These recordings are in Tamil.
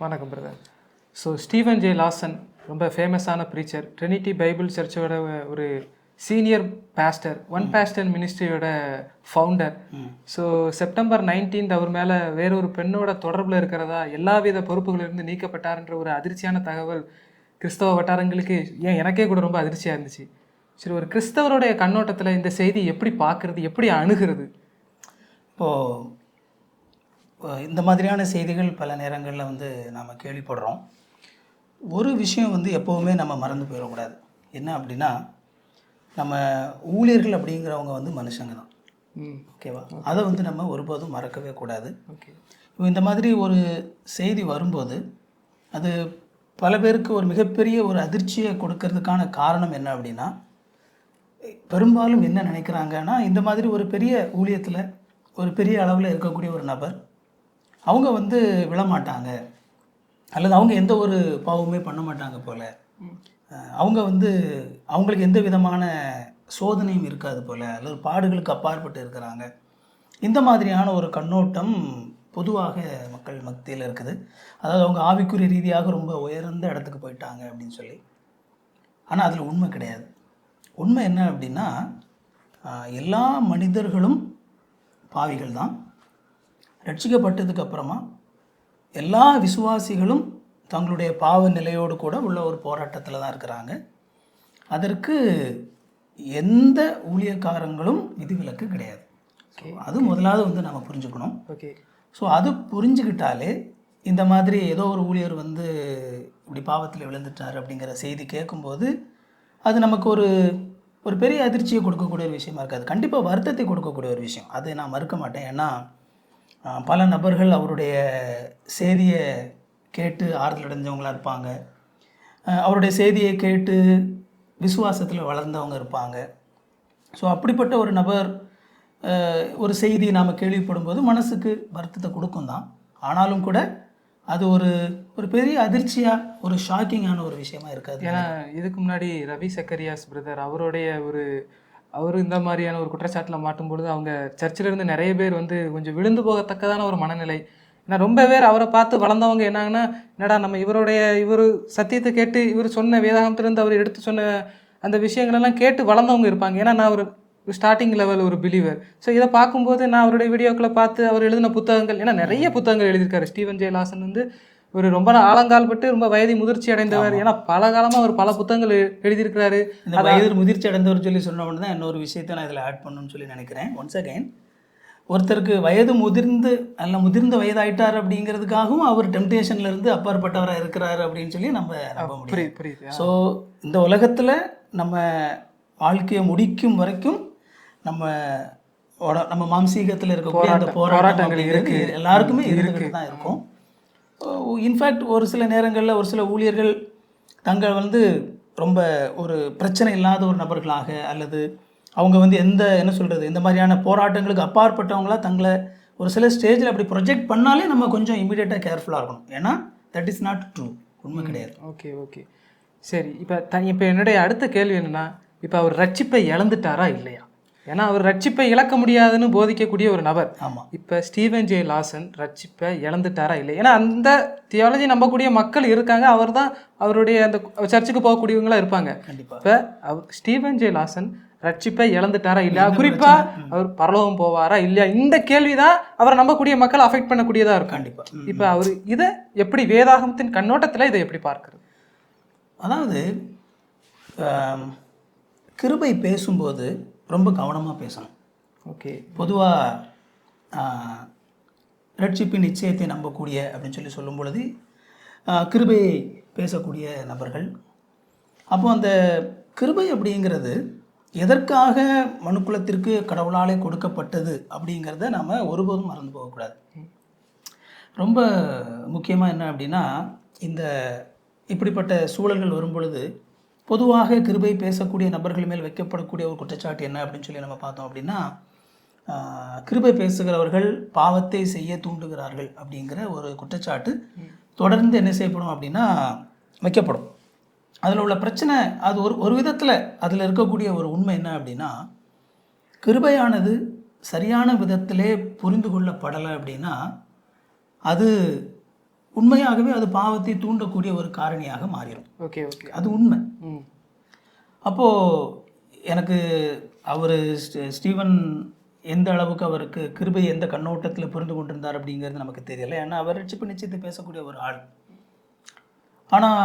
வணக்கம் brother. So Steven J Lawson ரொம்ப ஃபேமஸான ப்ரீச்சர், ட்ரினிட்டி பைபிள் சர்ச்சோட ஒரு சீனியர் பாஸ்டர், ஒன் பாஸ்டர் மினிஸ்ட்ரியோட ஃபவுண்டர். ஸோ செப்டம்பர் 19 அவர் மேலே வேறொரு பெண்ணோட தொடர்பில் இருக்கிறதா எல்லாவித பொறுப்புகளிலிருந்து நீக்கப்பட்டார்ன்ற ஒரு அதிர்ச்சியான தகவல் கிறிஸ்தவ வட்டாரங்களுக்கு, ஏன் எனக்கே கூட ரொம்ப அதிர்ச்சியாக இருந்துச்சு. சரி, ஒரு கிறிஸ்தவருடைய கண்ணோட்டத்தில் இந்த செய்தி எப்படி பார்க்குறது, எப்படி அணுகிறது? இப்போது இந்த மாதிரியான செய்திகள் பல நேரங்களில் நாம் கேள்விப்படுறோம். ஒரு விஷயம் எப்போவுமே நம்ம மறந்து போயிடக்கூடாது. என்ன அப்படின்னா, நம்ம ஊழியர்கள் அப்படிங்கிறவங்க மனுஷங்க தான். ஓகேவா? அதை நம்ம ஒருபோதும் மறக்கவே கூடாது. ஓகே. இந்த மாதிரி ஒரு செய்தி வரும்போது அது பல பேருக்கு ஒரு மிகப்பெரிய ஒரு அதிர்ச்சியை கொடுக்கறதுக்கான காரணம் என்ன அப்படின்னா, பெரும்பாலும் என்ன நினைக்கிறாங்கன்னா, இந்த மாதிரி ஒரு பெரிய ஊழியத்தில் ஒரு பெரிய அளவில் இருக்கக்கூடிய ஒரு நபர் அவங்க விழமாட்டாங்க, அல்லது அவங்க எந்த ஒரு பாவமே பண்ண மாட்டாங்க போல், அவங்க அவங்களுக்கு எந்த விதமான சோதனையும் இருக்காது போல், அல்லது பாடுகளுக்கு அப்பாற்பட்டு இருக்கிறாங்க. இந்த மாதிரியான ஒரு கண்ணோட்டம் பொதுவாக மக்கள் மத்தியில் இருக்குது. அதாவது அவங்க ஆவிக்குரிய ரீதியாக ரொம்ப உயர்ந்த இடத்துக்கு போயிட்டாங்க அப்படின்னு சொல்லி. ஆனால் அதில் உண்மை கிடையாது. உண்மை என்ன அப்படின்னா, எல்லா மனிதர்களும் பாவிகள் தான். ரட்சிக்கப்பட்டதுக்கு அப்புறமா எல்லா விசுவாசிகளும் தங்களுடைய பாவ நிலையோடு கூட உள்ள ஒரு போராட்டத்தில் தான் இருக்கிறாங்க. அதற்கு எந்த ஊழியக்காரங்களும் விதிவிலக்கு கிடையாது. அது முதலாவது நம்ம புரிஞ்சுக்கணும். ஓகே. ஸோ அது புரிஞ்சுக்கிட்டாலே இந்த மாதிரி ஏதோ ஒரு ஊழியர் இப்படி பாவத்தில் விழுந்துட்டார் அப்படிங்கிற செய்தி கேட்கும்போது அது நமக்கு ஒரு பெரிய அதிர்ச்சியை கொடுக்கக்கூடிய ஒரு விஷயமா இருக்காது. கண்டிப்பாக வருத்தத்தை கொடுக்கக்கூடிய ஒரு விஷயம், அதை நான் மறுக்க மாட்டேன். ஏன்னா பல நபர்கள் அவருடைய செய்தியை கேட்டு ஆறுதல் அடைஞ்சவங்களாக இருப்பாங்க, அவருடைய செய்தியை கேட்டு விசுவாசத்தில் வளர்ந்தவங்க இருப்பாங்க. ஸோ அப்படிப்பட்ட ஒரு நபர் ஒரு செய்தி நாம் கேள்விப்படும்போது மனசுக்கு வருத்தத்தை கொடுக்கும் தான். ஆனாலும் கூட அது ஒரு பெரிய அதிர்ச்சியாக, ஒரு ஷாக்கிங்கான ஒரு விஷயமா இருக்காது. ஏன்னா இதுக்கு முன்னாடி ரவி சக்கரியாஸ் பிரதர் அவர் இந்த மாதிரியான ஒரு குற்றச்சாட்டில் மாட்டும்பொழுது அவங்க சர்ச்சிலேருந்து நிறைய பேர் கொஞ்சம் விழுந்து போகத்தக்கதான ஒரு மனநிலை. ஏன்னா ரொம்ப பேர் அவரை பார்த்து வளர்ந்தவங்க என்னாங்கன்னா, என்னடா நம்ம இவர் சத்தியத்தை கேட்டு இவர் சொன்ன வேதாகமத்திலேருந்து அவர் எடுத்து சொன்ன அந்த விஷயங்களெல்லாம் கேட்டு வளர்ந்தவங்க இருப்பாங்க. ஏன்னா நான் ஒரு ஸ்டார்டிங் லெவல் ஒரு பிலீவர். ஸோ இதை பார்க்கும்போது நான் அவருடைய வீடியோக்களை பார்த்து அவர் எழுதின புத்தகங்கள், ஏன்னா நிறைய புத்தகங்கள் எழுதியிருக்காரு. ஸ்டீவன் ஜே லாசன் ஒரு ரொம்ப ஆழங்கால்பட்டு ரொம்ப வயது முதிர்ச்சி அடைந்தவர். ஏன்னா பல காலமாக அவர் பல புத்தகங்கள் எழுதியிருக்கிறாரு. இந்த வயது முதிர்ச்சி அடைந்தவர் சொல்லி சொன்ன உடனே தான் இன்னொரு விஷயத்தை நான் இதில் ஆட் பண்ணணும்னு சொல்லி நினைக்கிறேன். ஒன்ஸ் அகைன், ஒருத்தருக்கு வயது முதிர்ந்த வயதாயிட்டார் அப்படிங்கிறதுக்காகவும் அவர் டெம்டேஷன்லேருந்து அப்பாற்பட்டவராக இருக்கிறாரு அப்படின்னு சொல்லி நம்ம நம்ப முடியும். புரியுது. ஸோ இந்த உலகத்தில் நம்ம வாழ்க்கையை முடிக்கும் வரைக்கும் நம்ம மாம்சீகத்தில் இருக்கக்கூடிய அந்த போராட்டங்கள் இருக்குது, எல்லாருக்குமே இருந்துகிட்டு தான் இருக்கும். இன்ஃபேக்ட் ஒரு சில நேரங்களில் ஒரு சில ஊழியர்கள் தங்கள் ரொம்ப ஒரு பிரச்சனை இல்லாத ஒரு நபர்களாக, அல்லது அவங்க இந்த மாதிரியான போராட்டங்களுக்கு அப்பாற்பட்டவங்களாக தங்களை ஒரு சில ஸ்டேஜில் அப்படி ப்ரொஜெக்ட் பண்ணாலே நம்ம கொஞ்சம் இமீடியட்டாக கேர்ஃபுல்லாக இருக்கணும். ஏன்னா தட் இஸ் நாட் ட்ரூ, உண்மை கிடையாது. ஓகே. சரி, இப்போ என்னுடைய அடுத்த கேள்வி என்னென்னா, இப்போ அவர் ரட்சிப்பை இழந்துட்டாரா இல்லையா? ஏன்னா அவர் ரட்சிப்பை இழக்க முடியாதுன்னு போதிக்கக்கூடிய ஒரு நபர். ஆமாம். இப்போ ஸ்டீவன் ஜே லாசன் ரட்சிப்பை இழந்துட்டாரா இல்லை? ஏன்னா அந்த தியாலஜி நம்பக்கூடிய மக்கள் இருக்காங்க, அவர் தான் அவருடைய அந்த சர்ச்சுக்கு போகக்கூடியவங்களாம் இருப்பாங்க. கண்டிப்பாக. இப்போ ஸ்டீவன் ஜே லாசன் ரட்சிப்பை இழந்துட்டாரா இல்லையா, குறிப்பா அவர் பரலோகம் போவாரா இல்லையா, இந்த கேள்விதான் அவரை நம்பக்கூடிய மக்கள் அஃபெக்ட் பண்ணக்கூடியதா இருக்கும். கண்டிப்பாக. இப்போ அவர் இதை எப்படி வேதாகமத்தின் கண்ணோட்டத்தில் இதை எப்படி பார்க்கறது? அதாவது கிருபை பேசும்போது ரொம்ப கவனமாக பேசணும். ஓகே. பொதுவாக ரட்சிப்பின் நிச்சயத்தை நம்பக்கூடிய அப்படின்னு சொல்லும் பொழுது கிருபையை பேசக்கூடிய நபர்கள், அப்போ அந்த கிருபை அப்படிங்கிறது எதற்காக மனுக்குலத்திற்கு கடவுளாலே கொடுக்கப்பட்டது அப்படிங்கிறத நம்ம ஒருபோதும் மறந்து போகக்கூடாது. ரொம்ப முக்கியமாக என்ன அப்படின்னா, இப்படிப்பட்ட சூழல்கள் வரும் பொழுது பொதுவாக கிருபை பேசக்கூடிய நபர்கள் மேல் வைக்கப்படக்கூடிய ஒரு குற்றச்சாட்டு என்ன அப்படின்னு சொல்லி நம்ம பார்த்தோம் அப்படின்னா, கிருபை பேசுகிறவர்கள் பாவத்தை செய்ய தூண்டுகிறார்கள் அப்படிங்கிற ஒரு குற்றச்சாட்டு தொடர்ந்து என்ன செய்யப்படும் அப்படின்னா வைக்கப்படும். அதில் உள்ள பிரச்சனை அது ஒரு விதத்தில் அதில் இருக்கக்கூடிய ஒரு உண்மை என்ன அப்படின்னா, கிருபையானது சரியான விதத்திலே புரிந்து கொள்ளப்படலை அப்படின்னா அது உண்மையாகவே அது பாவத்தை தூண்டக்கூடிய ஒரு காரணியாக மாறிடும். ஓகே ஓகே, அது உண்மை. ம் அப்போது எனக்கு அவர் ஸ்டீவன் எந்த அளவுக்கு அவருக்கு கிருபை எந்த கண்ணோட்டத்தில் புரிந்து கொண்டிருந்தார் அப்படிங்கிறது நமக்கு தெரியலை. ஏன்னா அவர் ரட்சிப்பு நிச்சயத்தை பேசக்கூடிய ஒரு ஆள். ஆனால்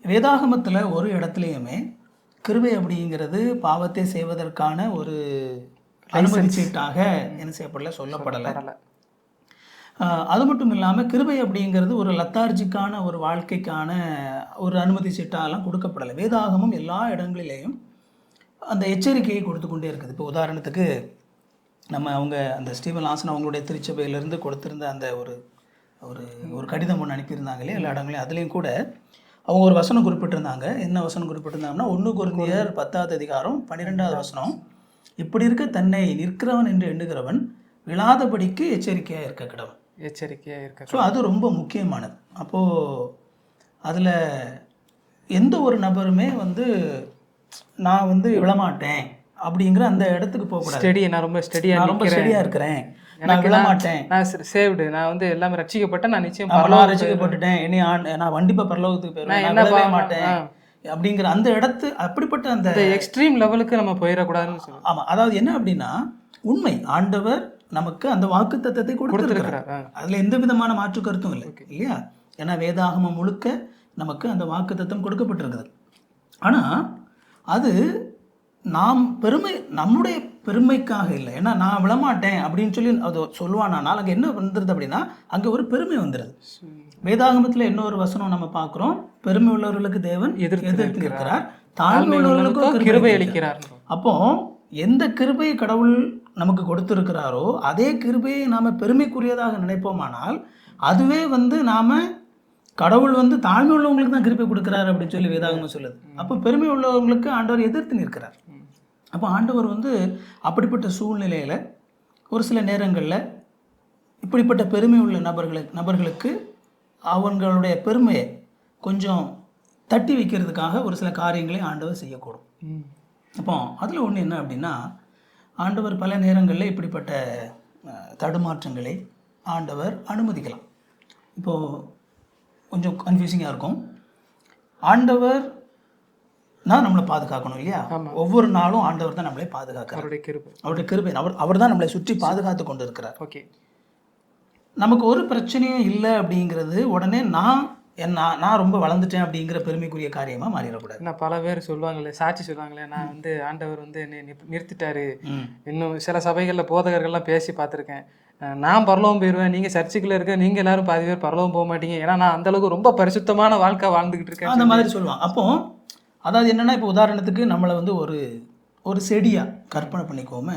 வேதாகமத்தில் ஒரு இடத்துலையுமே கிருபை அப்படிங்கிறது பாவத்தை செய்வதற்கான ஒரு அனுமதி சீட்டாக என்ன செய்யப்படலை, சொல்லப்படலை. அது மட்டும் இல்லாமல் கிருபை அப்படிங்கிறது ஒரு லத்தார்ஜிக்கான ஒரு வாழ்க்கைக்கான ஒரு அனுமதி சீட்டாலாம் கொடுக்கப்படலை. வேதாகமம் எல்லா இடங்களிலேயும் அந்த எச்சரிக்கையை கொடுத்து கொண்டே இருக்குது. இப்போ உதாரணத்துக்கு நம்ம அந்த ஸ்டீவன் லாசன் அவங்களுடைய திருச்சபையிலேருந்து கொடுத்திருந்த அந்த ஒரு ஒரு கடிதம் ஒன்று அனுப்பியிருந்தாங்களே எல்லா இடங்களையும், அதுலேயும் கூட அவங்க ஒரு வசனம் குறிப்பிட்டிருந்தாங்க. என்ன வசனம் குறிப்பிட்டிருந்தாங்கன்னா 1 கொரிந்தியர் 10வது அதிகாரம் 12வது வசனம், இப்படி இருக்க தன்னை நிற்கிறவன் என்று எண்ணுகிறவன் விழாதபடிக்கு எச்சரிக்கையாக இருக்க கிடவன். எச்சரிக்கையாக இருக்க. ஸோ அது ரொம்ப முக்கியமானது. அப்போது அதில் எந்த ஒரு நபருமே நான் விழமாட்டேன் அப்படிங்கிற அந்த இடத்துக்கு போகக்கூடாது. ஸ்டெடி, நான் ரொம்ப ஸ்டெடியாக இருக்கிறேன், நான் விழமாட்டேன், நான் சேவ்டு, நான் எல்லாமே ரட்சிக்கப்பட்டேன், நான் நிச்சயம் ரட்சிக்கப்பட்டுட்டேன், நான் கண்டிப்பாக பரலோகத்துக்கு போயிடுவேன், நான் விழவே மாட்டேன் அப்படிங்கிற அந்த இடத்து அப்படிப்பட்ட அந்த எக்ஸ்ட்ரீம் லெவலுக்கு நம்ம போயிடக்கூடாதுன்னு சொல்லுவோம். ஆமாம், அதாவது என்ன அப்படின்னா உண்மை ஆண்டவர் நமக்கு அந்த வாக்கு தத்தத்தை கொடுத்துருக்கிறார். அதில் எந்த விதமான மாற்று கருத்தும் இல்லை இல்லையா? ஏன்னா வேதாகமம் முழுக்க நமக்கு அந்த வாக்கு தத்தம் கொடுக்கப்பட்டிருக்குது. ஆனால் அது நாம் நம்முடைய பெருமைக்காக இல்லை. ஏன்னா நான் விழமாட்டேன் அப்படின்னு சொல்லி அது சொல்லுவானால் அங்கே என்ன வந்துடுது அப்படின்னா அங்கே ஒரு பெருமை வந்துடுது. வேதாகமத்தில் இன்னொரு வசனம் நம்ம பார்க்குறோம், பெருமை உள்ளவர்களுக்கு தேவன் எதிர்த்து இருக்கிறார், தாழ்மை உள்ளவர்களுக்கும் கிருபை அளிக்கிறார். அப்போ எந்த கிருபையை கடவுள் நமக்கு கொடுத்துருக்கிறாரோ அதே கிருபையை நாம் பெருமைக்குரியதாக நினைப்போமானால் அதுவே நாம் கடவுள் தாழ்மை உள்ளவங்களுக்கு தான் கிருபை கொடுக்குறாரு அப்படின்னு சொல்லி வேதாகமம் சொல்லுது. அப்போ பெருமை உள்ளவங்களுக்கு ஆண்டவர் எதிர்த்து நிற்கிறார். அப்போ ஆண்டவர் அப்படிப்பட்ட சூழ்நிலையில் ஒரு சில நேரங்களில் இப்படிப்பட்ட பெருமை உள்ள நபர்களுக்கு அவங்களுடைய பெருமையை கொஞ்சம் தட்டி வைக்கிறதுக்காக ஒரு சில காரியங்களை ஆண்டவர் செய்யக்கூடும். அப்போ அதில் ஒன்று என்ன அப்படின்னா, ஆண்டவர் பல நேரங்களில் இப்படிப்பட்ட தடுமாற்றங்களை ஆண்டவர் அனுமதிக்கலாம். இப்போது கொஞ்சம் கன்ஃபியூசிங்காக இருக்கும். ஆண்டவர் நம்மளை பாதுகாக்கணும் இல்லையா? ஒவ்வொரு நாளும் ஆண்டவர் தான் நம்மளை பாதுகாக்கிறார். அவருடைய கிருபை அவர் தான் நம்மளை சுற்றி பாதுகாத்து கொண்டு இருக்கிறார். ஓகே, நமக்கு ஒரு பிரச்சனையும் இல்லை அப்படிங்கிறது உடனே நான் ரொம்ப வளர்ந்துட்டேன் அப்படிங்கிற பெருமைக்குரிய காரியமாக மாறிடக்கூடாது. நான் பல பேர் சொல்லுவாங்களே, சாட்சி சொல்லுவாங்களே, நான் ஆண்டவர் என்னை நிறுத்திட்டாரு. இன்னும் சில சபைகளில் போதகர்கள்லாம் பேசி பார்த்துருக்கேன், நான் பரலோகம் போயிடுவேன், நீங்கள் சர்ச்சுக்குள்ளே இருக்க நீங்கள் எல்லாரும் பாதி பேர் பரலோகம் போக மாட்டீங்க, ஏன்னா நான் அந்தளவுக்கு ரொம்ப பரிசுத்தமான வாழ்க்கை வாழ்ந்துக்கிட்டு இருக்கேன், அந்த மாதிரி சொல்லுவான். அப்போ அதாவது என்னென்னா, இப்போ உதாரணத்துக்கு நம்மளை ஒரு செடியாக கற்பனை பண்ணிக்கோமே.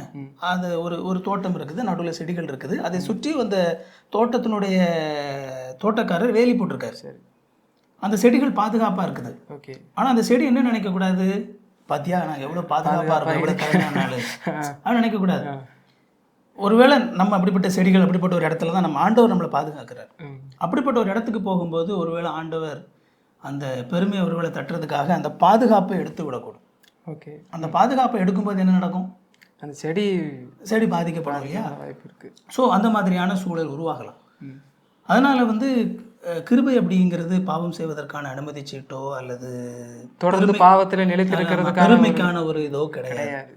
அது ஒரு தோட்டம் இருக்குது, நடுவில் செடிகள் இருக்குது, அதை சுற்றி அந்த தோட்டத்தினுடைய தோட்டக்காரர் வேலி போட்டிருக்காரு. சரி, அந்த செடிகள் பாதுகாப்பாக இருக்குது. ஓகே, ஆனால் அந்த செடி என்ன நினைக்கக்கூடாது, பாத்தியா நான் எவ்வளோ பாதுகாப்பாக இருப்பேன், எவ்வளோ கருமையானாலும் அப்படின்னு நினைக்கக்கூடாது. ஒருவேளை நம்ம அப்படிப்பட்ட செடிகள் அப்படிப்பட்ட ஒரு இடத்துல தான் நம்ம ஆண்டவர் நம்மளை பாதுகாக்கிறார். அப்படிப்பட்ட ஒரு இடத்துக்கு போகும்போது ஒருவேளை ஆண்டவர் அந்த பெருமையை ஒருவேளை தட்டுறதுக்காக அந்த பாதுகாப்பை எடுத்து விடக்கூடும். ஓகே, அந்த பாதுகாப்பை எடுக்கும்போது என்ன நடக்கும், அந்த செடி பாதிக்கப்படும் இல்லையா? வாய்ப்பு இருக்குது. ஸோ அந்த மாதிரியான சூழல் உருவாகலாம். அதனால் கிருபை அப்படிங்கிறது பாவம் செய்வதற்கான அனுமதி சீட்டோ அல்லது தொடர்ந்து பாவத்தில் நிலைத்திருக்கிறதுக்கான பெருமைக்கான ஒரு இதோ கிடையாது,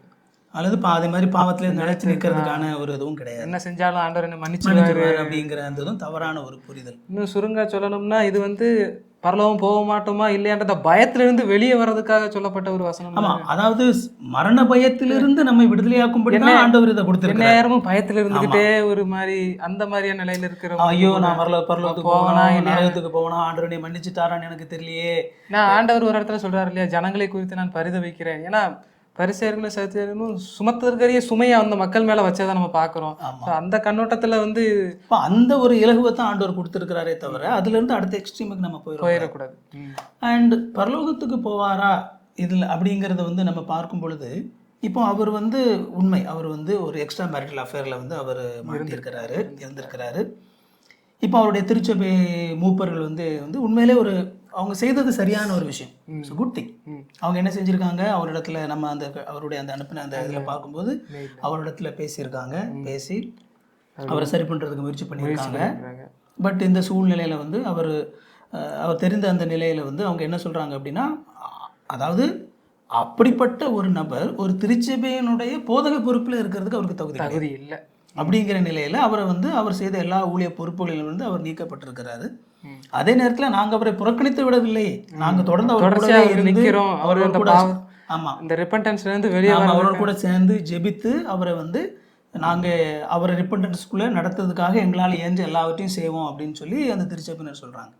அல்லது அதே மாதிரி பாவத்தில் நிலைச்சு நிற்கிறதுக்கான ஒரு இதுவும் கிடையாது. என்ன செஞ்சாலும் ஆண்டவர் என்ன மன்னிச்சுவாரு அப்படிங்கிற அந்த இதுவும் தவறான ஒரு புரிதல். இன்னும் சுருங்க சொல்லணும்னா இது பரலோகம் போக மாட்டோமா இல்லையான்ற பயத்திலிருந்து வெளியே வர்றதுக்காக சொல்லப்பட்ட ஒரு வசனம். ஆமா, அதாவது மரண பயத்திலிருந்து நம்மை விடுதலையாக்கும்படி தான் ஆண்டவர் இதை கொடுத்திருக்காரு. நேரமும் பயத்துல இருந்துகிட்டே ஒரு மாதிரி அந்த மாதிரியான நிலையில இருக்கிற, ஐயோ நான் பரலோகத்துக்கு போகனா நரகத்துக்கு போகனா, ஆண்டவரை மன்னிச்சுட்டாரான்னு எனக்கு தெரியலையே. நான் ஆண்டவர் ஒரு இடத்துல சொல்றாரு இல்லையா, ஜனங்களை குறித்து நான் பரிதவிக்கிறேன். ஏன்னா பரிசேயர்களும் சதுசேயர்களும் சுமத்துறதுக்கரிய சுமையை அந்த மக்கள் மேல வச்சதை நம்ம பாக்குறோம். அந்த கண்ணோட்டத்துல அந்த ஒரு இலகுவை தான் ஆண்டவர் கொடுத்துருக்கிறாரே தவிர அதுல இருந்து அடுத்த எக்ஸ்ட்ரீமுக்கு நம்ம போயிடக்கூடாது. அண்ட் பரலோகத்துக்கு போவாரா இதில் அப்படிங்கிறத நம்ம பார்க்கும் பொழுது, இப்போ அவர் உண்மை அவர் ஒரு எக்ஸ்ட்ரா மேரிட்டல் அஃபேரில் அவர் இருந்திருக்கிறாரு. இப்போ அவருடைய திருச்சபை மூப்பர்கள் உண்மையிலே அவங்க செய்தது சரியான ஒரு விஷயம், இட்ஸ் குட் திங். அவங்க என்ன செஞ்சுருக்காங்க, அவரிடத்துல நம்ம அவருடைய அனுப்பின அந்த இதில் பார்க்கும்போது அவரிடத்துல பேசியிருக்காங்க, பேசி அவரை சரி பண்ணுறதுக்கு முயற்சி பண்ணியிருக்காங்க. பட் இந்த சூழ்நிலையில் வந்து அவர் தெரிந்த அந்த நிலையில் வந்து அவங்க என்ன சொல்கிறாங்க அப்படின்னா, அதாவது அப்படிப்பட்ட ஒரு நபர் ஒரு திருச்சபையினுடைய போதக பொறுப்பில் இருக்கிறதுக்கு அவருக்கு தகுதி இல்லை அப்படிங்கிற நிலையில் அவரை வந்து அவர் செய்த எல்லா ஊழிய பொறுப்புகளிலிருந்து அவர் நீக்கப்பட்டிருக்கிறாரு. அதே நேரத்தில் நாங்கள் அவரை புறக்கணித்து விடவில்லை, நாங்கள் தொடர்ந்து அவர் கூட நிற்கிறோம். அவரோட கூட ஆமாம் இந்த ரிப்பன்டன்ஸ்லேருந்து வெளியே அவரோட கூட சேர்ந்து ஜெபித்து அவரை வந்து நாங்கள் அவரை ரிப்பன்டன்ஸ்குள்ளே நடத்துறதுக்காக எங்களால் ஏஞ்ச எல்லாவற்றையும் செய்வோம் அப்படின்னு சொல்லி அந்த திருச்சபையினர் சொல்கிறாங்க.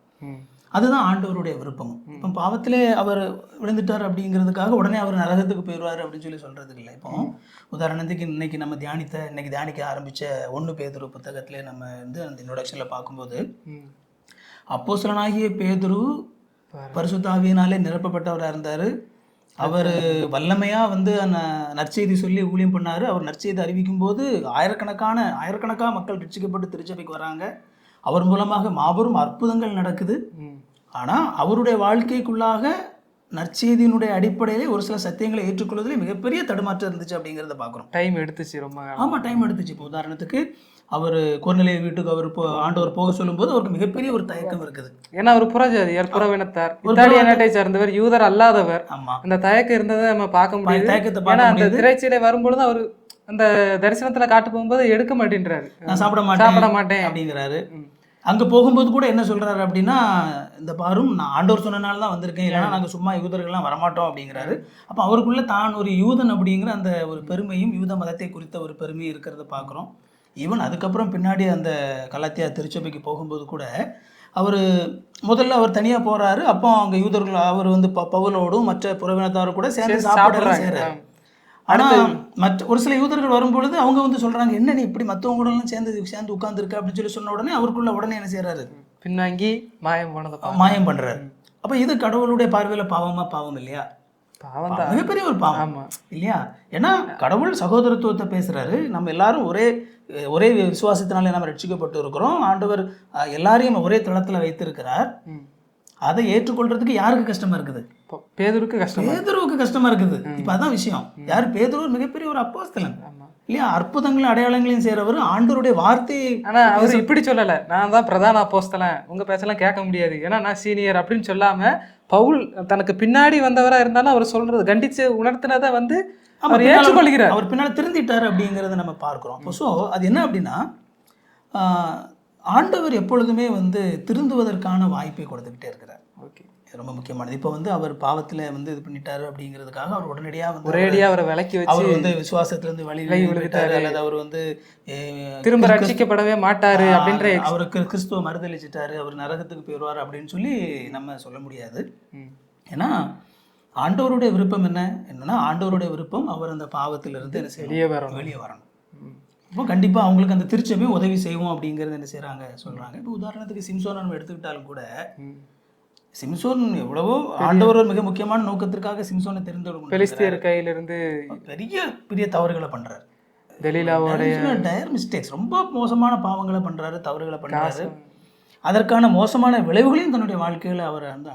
அதுதான் ஆண்டவருடைய விருப்பம். இப்போ பாவத்திலே அவர் விழுந்துட்டார் அப்படிங்கிறதுக்காக உடனே அவர் நரகத்துக்கு போயிடுவார் அப்படின்னு சொல்லி சொல்கிறதுக்கு இல்லை. இப்போ உதாரணத்துக்கு இன்னைக்கு நம்ம தியானிக்க ஆரம்பித்த 1 பேதுரு புத்தகத்திலே நம்ம வந்து அந்த இன்ட்ரோடக்ஷனில் பார்க்கும்போது, அப்போஸ்தலனாகிய பேதுரு பரிசுத்த ஆவியினாலே நிரப்பப்பட்டவராக இருந்தார். அவர் வல்லமையாக வந்து நற்செய்தி சொல்லி ஊழியம் பண்ணார். அவர் நற்செய்தி அறிவிக்கும் போது ஆயிரக்கணக்கான மக்கள் ரட்சிக்கப்பட்டு திருச்சபைக்கு வராங்க. அவர் மூலமாக மாபெரும் அற்புதங்கள் நடக்குது. ஆனால் அவருடைய வாழ்க்கைக்குள்ளாக நற்செய்தியினுடைய அடிப்படையிலே ஒரு சில சத்தியங்களை ஏற்றுக்கொள்வதிலே மிகப்பெரிய தடுமாற்றம் இருந்துச்சு அப்படிங்கிறத பார்க்குறோம். டைம் எடுத்துச்சு, ரொம்ப. ஆமாம், டைம் எடுத்துச்சு. இப்போ உதாரணத்துக்கு அவர் கொர்நேலிய வீட்டுக்கு ஆண்டவர் போக சொல்லும்போது அவருக்கு மிகப்பெரிய ஒரு தயக்கம் இருக்குது. ஏன்னா அவர் புறஜாதியார், புறவினத்தார், இத்தாலிய நாட்டை சார்ந்தவர், யூதர் அல்லாதவர். ஆமாம், அந்த தயக்கம் இருந்ததை நம்ம பார்க்க முடியாது. தயக்கத்தை ஏன்னா அந்த திரைச்சீலை வரும்பொழுது அவர் அந்த தரிசனத்துல காட்டு போகும்போது எடுக்க மாட்டேன்றாரு, நான் சாப்பிட மாட்டேன் அப்படிங்கிறாரு. அங்கே போகும்போது கூட என்ன சொல்கிறாரு அப்படின்னா, இந்த பாரும் நான் ஆண்டவர் சொன்னனால தான் வந்திருக்கேன், இல்லைன்னா நாங்கள் சும்மா யூதர்கள்லாம் வரமாட்டோம் அப்படிங்கிறாரு. அப்போ அவருக்குள்ளே தான் ஒரு யூதன் அப்படிங்கிற அந்த ஒரு பெருமையும் யூத மதத்தை குறித்த ஒரு பெருமையும் இருக்கிறத பார்க்குறோம். ஈவன் அதுக்கப்புறம் பின்னாடி அந்த கலாத்தியா திருச்சபைக்கு போகும்போது கூட முதல்ல அவர் தனியாக போகிறாரு. அப்போ அங்கே யூதர்கள் அவர் வந்து பவுலோடும் மற்ற புறவினத்தாரும் கூட சேர்ந்து சாப்பிட்றாரு, செய்கிறாரு. ஆனால் ஒரு சில யூதர்கள் வரும்பொழுது அவங்க வந்து சொல்கிறாங்க, என்ன நீ இப்படி மற்றவங்க கூடலாம் சேர்ந்து உட்காந்துருக்க அப்படின்னு சொல்லி சொன்ன உடனே அவருக்குள்ள உடனே என்ன செய்கிறாரு, பின்னாங்கி மாயம் பண்ணுறாரு. அப்போ இது கடவுளுடைய பார்வையில் பாவம் இல்லையா? மிகப்பெரிய ஒரு பாவம் இல்லையா? ஏன்னா கடவுள் சகோதரத்துவத்தை பேசுகிறாரு. நம்ம எல்லாரும் ஒரே விசுவாசத்தினாலே நம்ம ரட்சிக்கப்பட்டு இருக்கிறோம். ஆண்டவர் எல்லாரையும் ஒரே தளத்தில் வைத்திருக்கிறார். அதை ஏற்றுக்கொள்றதுக்கு யாருக்கு கஷ்டமா இருக்குது? பேதுருக்கு கஷ்டமா இருக்குது. இப்போ அதான் விஷயம். யார்? பேதுரு மிகப்பெரிய ஒரு அப்போஸ்தலன் இல்லையா? அற்புதங்களையும் அடையாளங்களையும் செய்கிறவர், ஆண்டவருடைய வார்த்தையை. ஆனால் அவர் இப்படி சொல்லலை, நான் தான் பிரதான அப்போஸ்தலன், உங்கள் பேச்செல்லாம் கேட்க முடியாது, ஏன்னா நான் சீனியர் அப்படின்னு சொல்லாமல், பவுல் தனக்கு பின்னாடி வந்தவராக இருந்தாலும் அவர் சொல்றது கண்டித்து உணர்த்தினதை வந்து அவர் ஏற்றுக்கொள்கிறார். அவர் பின்னால் திருந்திட்டார் அப்படிங்கிறத நம்ம பார்க்குறோம். அப்போ ஸோ அது என்ன அப்படின்னா, ஆண்டவர் எப்பொழுதுமே வந்து திருந்துவதற்கான வாய்ப்பை கொடுத்துக்கிட்டே இருக்கிறார். ஓகே, ரொம்ப முக்கியமானது. இப்போ வந்து அவர் பாவத்தில் வந்து இது பண்ணிட்டாரு அப்படிங்கிறதுக்காக அவர் உடனடியாக அவரை விலக்கி வச்சு அவர் வந்து விசுவாசத்திலிருந்து விழுந்துட்டாரு, அல்லது அவர் வந்து திரும்ப ரட்சிக்கப்படவே மாட்டாரு அப்படின்ற அவருக்கு கிறிஸ்துவ மறுதளிச்சிட்டாரு, அவர் நரகத்துக்கு போயிடுவார் அப்படின்னு சொல்லி நம்ம சொல்ல முடியாது. ஏன்னா ஆண்டவருடைய விருப்பம் என்னன்னா, ஆண்டவருடைய விருப்பம் அவர் அந்த பாவத்திலிருந்து வெளியே வரணும். இப்போ கண்டிப்பாக அவங்களுக்கு அந்த திருச்சபையும் உதவி செய்வோம் அப்படிங்கிறது என்ன செய்கிறாங்க, சொல்கிறாங்க. இப்போ உதாரணத்துக்கு சிம்சோன் நம்ம எடுத்துக்கிட்டாலும் கூட, சிம்சோன் எவ்வளவோ ஆண்டவர் மிக முக்கியமான நோக்கத்திற்காக சிம்சோனை தெரிந்து பெலிஸ்தியர் கையிலிருந்து பெரிய தவறுகளை பண்ணுறாரு. டயர் மிஸ்டேக்ஸ், ரொம்ப மோசமான பாவங்களை பண்ணுறாரு, தவறுகளை பண்ணுறாரு. அதற்கான மோசமான விளைவுகளையும் தன்னுடைய வாழ்க்கையில் அவர் வந்து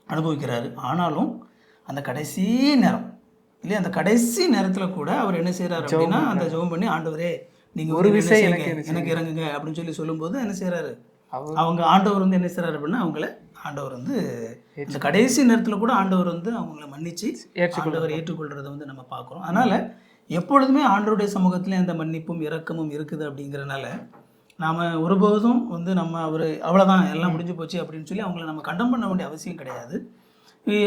அனுபவிக்கிறாரு. ஆனாலும் அந்த கடைசி நேரம் இல்லையா, அந்த கடைசி நேரத்தில் கூட அவர் என்ன செய்கிறாரு அப்படின்னா, அந்த ஜெபம் பண்ணி, ஆண்டவரே நீங்கள் ஒரு விஷயம் எனக்கு இறங்குங்க அப்படின்னு சொல்லி சொல்லும்போது என்ன செய்கிறாரு, அவங்க ஆண்டவர் வந்து என்ன செய்கிறாரு அப்படின்னா, ஆண்டவர் வந்து இந்த கடைசி நேரத்தில் கூட ஆண்டவர் வந்து அவங்கள மன்னிச்சு ஆண்டவர் ஏற்றுக்கொள்கிறத வந்து நம்ம பார்க்குறோம். அதனால் எப்பொழுதுமே ஆண்டவருடைய சமூகத்திலே அந்த மன்னிப்பும் இரக்கமும் இருக்குது. அப்படிங்கிறனால நாம் ஒருபோதும் வந்து நம்ம அவ்வளோதான் எல்லாம் முடிஞ்சு போச்சு அப்படின்னு சொல்லி அவங்கள நம்ம கண்டம் பண்ண வேண்டிய அவசியம் கிடையாது.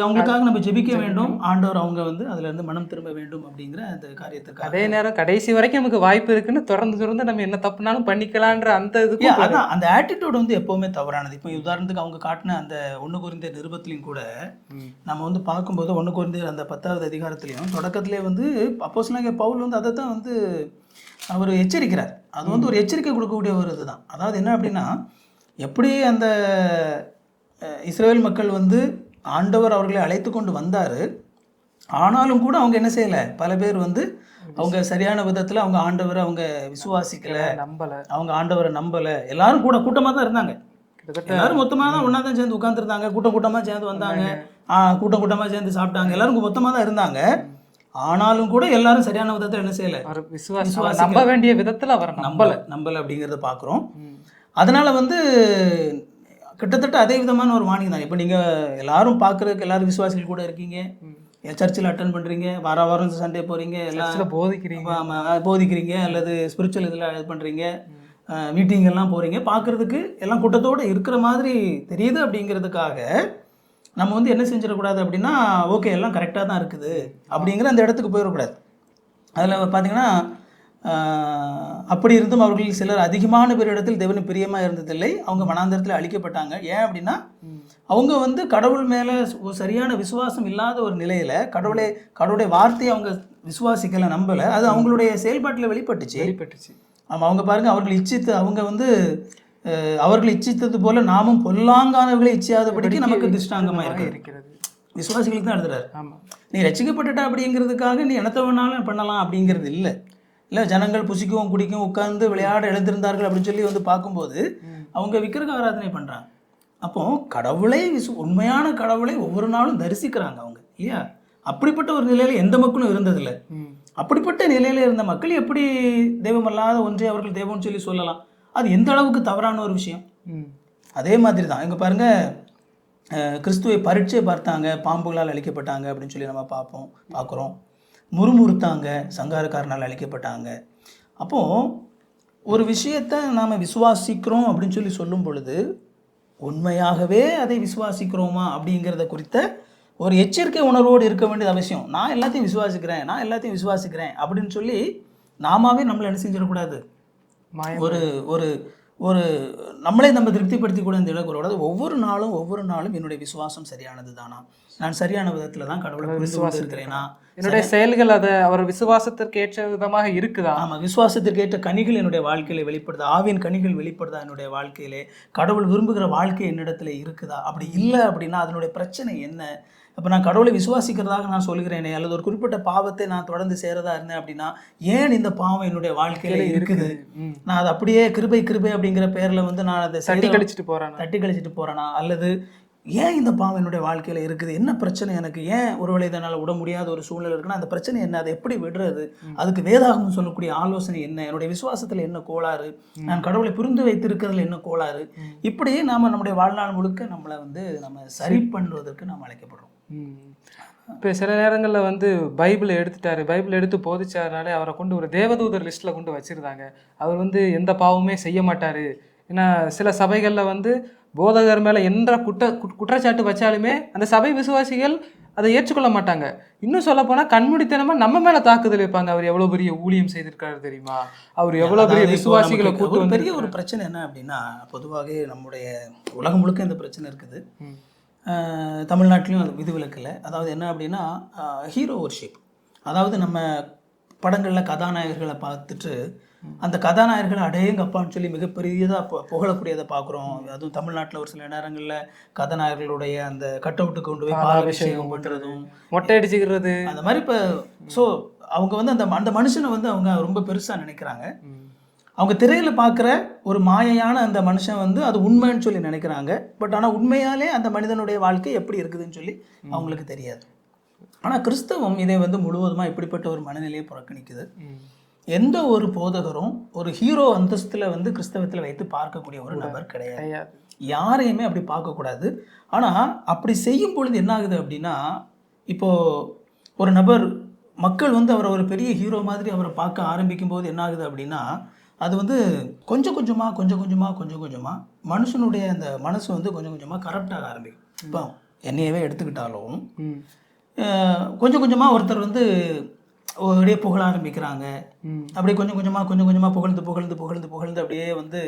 அவங்களுக்காக நம்ம ஜெபிக்க வேண்டும். ஆண்டவர் அவங்க வந்து அதுல இருந்து மனம் திரும்ப வேண்டும் அப்படிங்கிற அந்த காரியத்துக்கு அதே நேரம் கடைசி வரைக்கும் நமக்கு வாய்ப்பு இருக்குன்னு தொடர்ந்து நம்ம என்ன தப்புனாலும் பண்ணிக்கலான்ற அந்த இதுக்கு அதான் அந்த ஆட்டிடியூட் வந்து எப்பவுமே தவறானது. இப்போ உதாரணத்துக்கு அவங்க காட்டின அந்த 1 கொரிந்தியர் நிருபத்திலையும் கூட நம்ம வந்து பார்க்கும்போது 1 கொரிந்தியர் அந்த 10வது அதிகாரத்திலையும் தொடக்கத்திலே வந்து அப்போஸ்தலனாகிய பவுல் வந்து அதை தான் வந்து அவர் எச்சரிக்கிறார். அது வந்து ஒரு எச்சரிக்கை கொடுக்கக்கூடிய ஒரு இதுதான். அதாவது என்ன அப்படின்னா, எப்படி அந்த இஸ்ரேல் மக்கள் வந்து ஆண்டவர் அவர்களை அழைத்து கொண்டு வந்தார், ஆனாலும் கூட அவங்க என்ன செய்யலை, பல பேர் வந்து அவங்க சரியான விதத்தில் அவங்க ஆண்டவரை அவங்க விசுவாசிக்கலை, அவங்க ஆண்டவரை நம்பலை. எல்லாரும் கூட்டமாக தான் இருந்தாங்க, எல்லாரும் மொத்தமாக தான் ஒன்றா தான் சேர்ந்து உட்காந்துருந்தாங்க, கூட்டமாக சேர்ந்து வந்தாங்க, கூட்டமாக சேர்ந்து சாப்பிட்டாங்க, எல்லாரும் மொத்தமாக தான் இருந்தாங்க. ஆனாலும் கூட எல்லாரும் சரியான விதத்தில் என்ன செய்யலை, நம்ப வேண்டிய விதத்தில் அவர் நம்பலை அப்படிங்கிறத பார்க்குறோம். அதனால் வந்து கிட்டத்தட்ட அதே விதமான ஒரு வார்னிங் தான். இப்போ நீங்கள் எல்லாரும் பார்க்குறதுக்கு எல்லாரும் விசுவாசிகள் கூட இருக்கீங்க, சர்ச்சில் அட்டன் பண்ணுறீங்க, வாரம் சண்டே போகிறீங்க, எல்லாம் போதிக்கிறீங்க, போதிக்கிறீங்க, அல்லது ஸ்பிரிச்சுவல் இதில் இது பண்ணுறீங்க, மீட்டிங் எல்லாம் போகிறீங்க, பார்க்குறதுக்கு எல்லாம் கூட்டத்தோடு இருக்கிற மாதிரி தெரியுது. அப்படிங்கிறதுக்காக நம்ம வந்து என்ன செஞ்சிடக்கூடாது அப்படின்னா, ஓகே எல்லாம் கரெக்டாக தான் இருக்குது அப்படிங்கிற அந்த இடத்துக்கு போயிடக்கூடாது. அதில் பார்த்தீங்கன்னா, அப்படி இருந்தும் அவர்கள் சிலர் அதிகமான பேரிடத்தில் தேவன் பிரியமாக இருந்ததில்லை, அவங்க வனாந்தரத்தில் அழிக்கப்பட்டாங்க. ஏன் அப்படின்னா, அவங்க வந்து கடவுள் மேலே ஒரு சரியான விசுவாசம் இல்லாத ஒரு நிலையில் கடவுளுடைய வார்த்தையை அவங்க விசுவாசிக்கலை, நம்பலை. அது அவங்களுடைய செயல்பாட்டில் வெளிப்பட்டுச்சு. ஆமாம், அவங்க பாருங்கள், அவர்கள் இச்சித்தது போல நாமும் பொல்லாங்கானவர்களை இச்சியாதபடிக்கு நமக்கு திஷ்டாங்கமாக இருக்கிறது. விசுவாசிகளுக்கு தான் எழுதுறாரு. நீ ரசிக்கப்பட்டுட்டா அப்படிங்கிறதுக்காக நீ என்னத்த வேணாலும் பண்ணலாம் அப்படிங்கிறது இல்லை. ஜனங்கள் புசிக்கவும் குடிக்கவும் உட்கார்ந்து விளையாட எழுந்திருந்தார்கள் அப்படின்னு சொல்லி வந்து பார்க்கும்போது அவங்க விக்கிரக ஆராதனை பண்ணுறாங்க. அப்போ கடவுளை உண்மையான கடவுளை ஒவ்வொரு நாளும் தரிசிக்கிறாங்க அவங்க, இல்லையா? அப்படிப்பட்ட ஒரு நிலையில் எந்த மக்களும் இருந்ததில்லை. அப்படிப்பட்ட நிலையில் இருந்த மக்கள் எப்படி தெய்வமல்லாத ஒன்றே அவர்கள் தெய்வம்னு சொல்லி சொல்லலாம்? அது எந்த அளவுக்கு தவறான ஒரு விஷயம். அதே மாதிரி தான் இங்கே பாருங்கள், கிறிஸ்துவை பரீட்சை பார்த்தாங்க, பாம்புகளால் அழிக்கப்பட்டாங்க அப்படின்னு சொல்லி நம்ம பார்க்குறோம். முறுமுறுத்தாங்க, சங்காரக்காரனால் அழிக்கப்பட்டாங்க. அப்போது ஒரு விஷயத்தை நாம் விசுவாசிக்கிறோம் அப்படின்னு சொல்லி சொல்லும் பொழுது உண்மையாகவே அதை விசுவாசிக்கிறோமா அப்படிங்கிறத குறித்த ஒரு எச்சரிக்கை உணர்வோடு இருக்க வேண்டியது அவசியம். நான் எல்லாத்தையும் விசுவாசிக்கிறேன் அப்படின்னு சொல்லி நாமாவே நம்மளை என்ன செஞ்சிடக்கூடாது. ஒரு ஒரு ஒரு நம்மளே நம்ம திருப்திப்படுத்தி கூட இந்த இடக்கூடாது. ஒவ்வொரு நாளும் என்னுடைய விசுவாசம் சரியானது தானா, நான் சரியான விதத்தில் தான் கடவுளை விசுவாசிக்கிறேனா, என்னுடைய செயல்கள் அதை அவர் விசுவாசத்திற்கு ஏற்ற விதமாக இருக்குதா? ஆமாம், விசுவாசத்திற்கு ஏற்ற கனிகள் என்னுடைய வாழ்க்கையில வெளிப்படுதா, ஆவியின் கனிகள் வெளிப்படுதா என்னுடைய வாழ்க்கையிலே, கடவுள் விரும்புகிற வாழ்க்கை என்னிடத்துல இருக்குதா? அப்படி இல்லை அப்படின்னா அதனுடைய பிரச்சனை என்ன? அப்போ நான் கடவுளை விசுவாசிக்கிறதாக நான் சொல்கிறேனே, அல்லது ஒரு குறிப்பிட்ட பாவத்தை நான் தொடர்ந்து சேரதா இருந்தேன் அப்படின்னா ஏன் இந்த பாவம் என்னுடைய வாழ்க்கையில இருக்குது? நான் அதை அப்படியே கிருபை அப்படிங்கிற பேரில் வந்து நான் அதை தட்டி கழிச்சிட்டு போறேனா, அல்லது ஏன் இந்த பாவம் என்னுடைய வாழ்க்கையில இருக்குது? என்ன பிரச்சனை எனக்கு? ஏன் ஒருவேளை இதனால் விட முடியாத ஒரு சூழ்நிலை இருக்குன்னா அந்த பிரச்சனை என்ன? அதை எப்படி விடுறது? அதுக்கு வேதாகமம் சொல்லக்கூடிய ஆலோசனை என்ன? என்னுடைய விசுவாசத்தில் என்ன கோளாறு? நான் கடவுளை புரிந்து வைத்திருக்கிறதுல என்ன கோளாறு? இப்படியே நாம் நம்முடைய வாழ்நாள் முழுக்க நம்மளை வந்து நம்ம சரி பண்ணுவதற்கு நாம் அழைக்கப்படுறோம். இப்போ சில நேரங்களில் வந்து பைபிளை எடுத்து போதிச்சாருனாலே அவரை கொண்டு ஒரு தேவதூதர் லிஸ்ட்டில் கொண்டு வச்சுருந்தாங்க. அவர் வந்து எந்த பாவமே செய்ய மாட்டார். ஏன்னா சில சபைகளில் வந்து போதகர் மேலே என்ற குற்றச்சாட்டு வச்சாலுமே அந்த சபை விசுவாசிகள் அதை ஏற்றுக்கொள்ள மாட்டாங்க. இன்னும் சொல்லப்போனால் கண்மூடித்தனமாக நம்ம மேலே தாக்குதல் வைப்பாங்க. அவர் எவ்வளோ பெரிய ஊழியம் செய்திருக்காரு தெரியுமா, அவர் எவ்வளோ பெரிய விசுவாசிகளை கூட்டு. பெரிய ஒரு பிரச்சனை என்ன அப்படின்னா, பொதுவாகவே நம்முடைய உலகம் முழுக்க இந்த பிரச்சனை இருக்குது. தமிழ்நாட்டிலையும் அது விதிவிலக்கில்லை. அதாவது என்ன அப்படின்னா, ஹீரோ வர்ஷிப். அதாவது நம்ம படங்களில் கதாநாயகர்களை பார்த்துட்டு அந்த கதாநாயகர்களை அடேங்கப்பான்னு சொல்லி மிகப்பெரியதாக புகழக்கூடியதை பார்க்குறோம். அதுவும் தமிழ்நாட்டில் ஒரு சில நேரங்களில் கதாநாயகர்களுடைய அந்த கட் அவுட்டுக்கு கொண்டு போய் பாலாபிஷேகம் பண்ணுறதும், மொட்டை அடிச்சுக்கிறது, அந்த மாதிரி. இப்போ ஸோ அவங்க வந்து அந்த மனுஷனை வந்து அவங்க ரொம்ப பெருசாக நினைக்கிறாங்க. அவங்க திரையில் பார்க்குற ஒரு மாயையான அந்த மனுஷன் வந்து அது உண்மைன்னு சொல்லி நினைக்கிறாங்க. பட் ஆனால் உண்மையாலே அந்த மனிதனுடைய வாழ்க்கை எப்படி இருக்குதுன்னு சொல்லி அவங்களுக்கு தெரியாது. ஆனால் கிறிஸ்தவம் இதை வந்து முழுவதுமாக இப்படிப்பட்ட ஒரு மனநிலையை புறக்கணிக்குது. எந்த ஒரு போதகரும் ஒரு ஹீரோ அந்தஸ்தில் வந்து கிறிஸ்தவத்தில் வைத்து பார்க்கக்கூடிய ஒரு நபர் கிடையாது. யாரையுமே அப்படி பார்க்கக்கூடாது. ஆனால் அப்படி செய்யும் பொழுது என்ன ஆகுது அப்படின்னா, இப்போது ஒரு நபர் மக்கள் வந்து அவரை ஒரு பெரிய ஹீரோ மாதிரி அவரை பார்க்க ஆரம்பிக்கும் போது என்ன ஆகுது அப்படின்னா, அது வந்து கொஞ்சம் கொஞ்சமாக மனுஷனுடைய அந்த மனசு வந்து கொஞ்சம் கொஞ்சமாக கரப்டாக ஆரம்பிக்கும். இப்போ என்னையவே எடுத்துக்கிட்டாலும் கொஞ்சம் கொஞ்சமாக ஒருத்தர் வந்து அப்படியே புகழ ஆரம்பிக்கிறாங்க. அப்படியே கொஞ்சம் கொஞ்சமாக புகழ்ந்து அப்படியே வந்து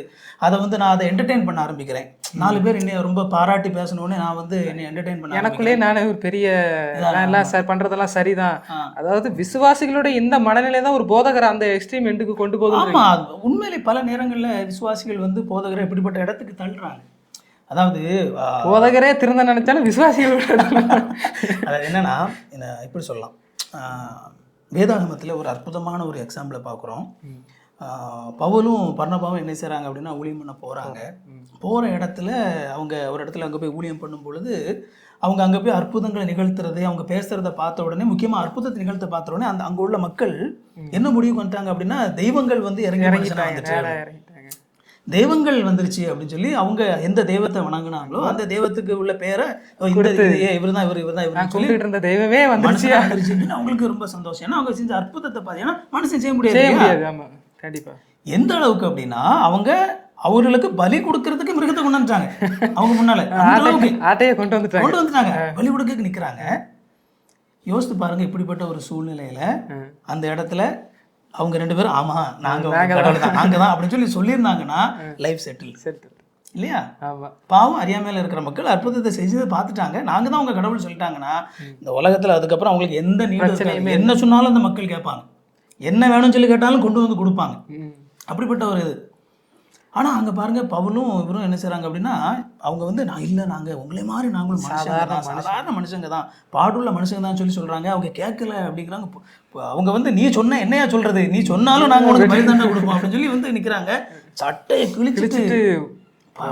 அதை வந்து நான் அதை என்டர்டெயின் பண்ண ஆரம்பிக்கிறேன். 4 பேர் என்னை ரொம்ப பாராட்டி பேசணுன்னே நான் வந்து என்னை என்டர்டெயின் பண்ண எனக்குள்ளே நானே ஒரு பெரிய எல்லாம் சார் பண்ணுறதெல்லாம் சரிதான். அதாவது விசுவாசிகளோட இந்த மனநிலை தான் ஒரு போதகரை அந்த எக்ஸ்ட்ரீம் எண்டுக்கு கொண்டு போகுது. ஆமாம், உண்மையிலே பல நேரங்களில் விசுவாசிகள் வந்து போதகரை இப்படிப்பட்ட இடத்துக்கு தள்ளுறாங்க. அதாவது போதகரே திருந்த நினைச்சாலும் விசுவாசிகள் அதாவது என்னன்னா, இப்படி சொல்லலாம், வேதாகமத்தில் ஒரு அற்புதமான ஒரு எக்ஸாம்பிளை பார்க்குறோம். பவுலும் பர்னபாவும் என்ன செய்கிறாங்க அப்படின்னா, ஊழியம் பண்ண போகிற இடத்துல அவங்க ஒரு இடத்துல அங்கே போய் ஊழியம் பண்ணும் பொழுது அவங்க அங்கே போய் அற்புதங்களை நிகழ்த்துறது, அவங்க பேசுகிறத பார்த்த உடனே, முக்கியமாக அற்புதத்தை நிகழ்த்த பார்த்த உடனே அங்கே உள்ள மக்கள் என்ன முடிவு பண்ணிட்டாங்க அப்படின்னா, தெய்வங்கள் வந்து இறங்கிட்டாங்க. தெய்வங்கள் வந்துருச்சு அப்படின்னு சொல்லி அவங்க எந்த தெய்வத்தை வணங்குனாங்களோ அந்த தெய்வத்துக்கு உள்ள பேரை இவர் தான் இவர் சொல்லி இருந்த தெய்வமே வந்துருச்சு அவங்களுக்கு ரொம்ப சந்தோஷம். ஏன்னா அவங்க செஞ்ச அற்புதத்தை பார்த்தீங்கன்னா மனுஷன் செய்ய முடியாது. கண்டிப்பா. எந்த அளவுக்கு அப்படின்னா அவங்க அவர்களுக்கு பலி கொடுக்கறதுக்கு மிருகத்தை கொண்டு வந்துட்டாங்க. அவங்க முன்னால ஆட்டையை கொண்டு வந்துட்டாங்க, பலி கொடுக்க நிக்கிறாங்க. யோசித்து பாருங்க, இப்படிப்பட்ட ஒரு சூழ்நிலையில அந்த இடத்துல அவங்க 2 பேரும் ஆமா நாங்க தான் அப்படின்னு சொல்லியிருந்தாங்கன்னா லைஃப் செட்டில் இல்லையா? பாவம் அறியாமையில இருக்கிற மக்கள் அற்புதத்தை செஞ்சதை பார்த்துட்டாங்க, நாங்க தான் அவங்க கடவுள் சொல்லிட்டாங்கன்னா இந்த உலகத்துல அதுக்கப்புறம் அவங்களுக்கு எந்த நீங்களும் என்ன சொன்னாலும் அந்த மக்கள் கேட்பாங்க, என்ன வேணும்னு சொல்லி கேட்டாலும் கொண்டு வந்து கொடுப்பாங்க. அப்படிப்பட்ட ஒரு இது. ஆனால் அங்கே பாருங்க, பவுலும் இவரும் என்ன செய்கிறாங்க அப்படின்னா அவங்க வந்து நாங்கள் உங்களே மாதிரி நாங்களும் சாதாரண மனுஷங்க தான், பாடுள்ள மனுஷங்க தான் சொல்லி சொல்கிறாங்க. அவங்க கேட்கல அப்படிங்கிறாங்க. அவங்க வந்து நீ சொன்ன என்னையா சொல்கிறது, நீ சொன்னாலும் நாங்கள் உனக்கு பரிதாண்டை கொடுப்போம் அப்படின்னு சொல்லி வந்து நிற்கிறாங்க. சட்டையை கிழிச்சிட்டு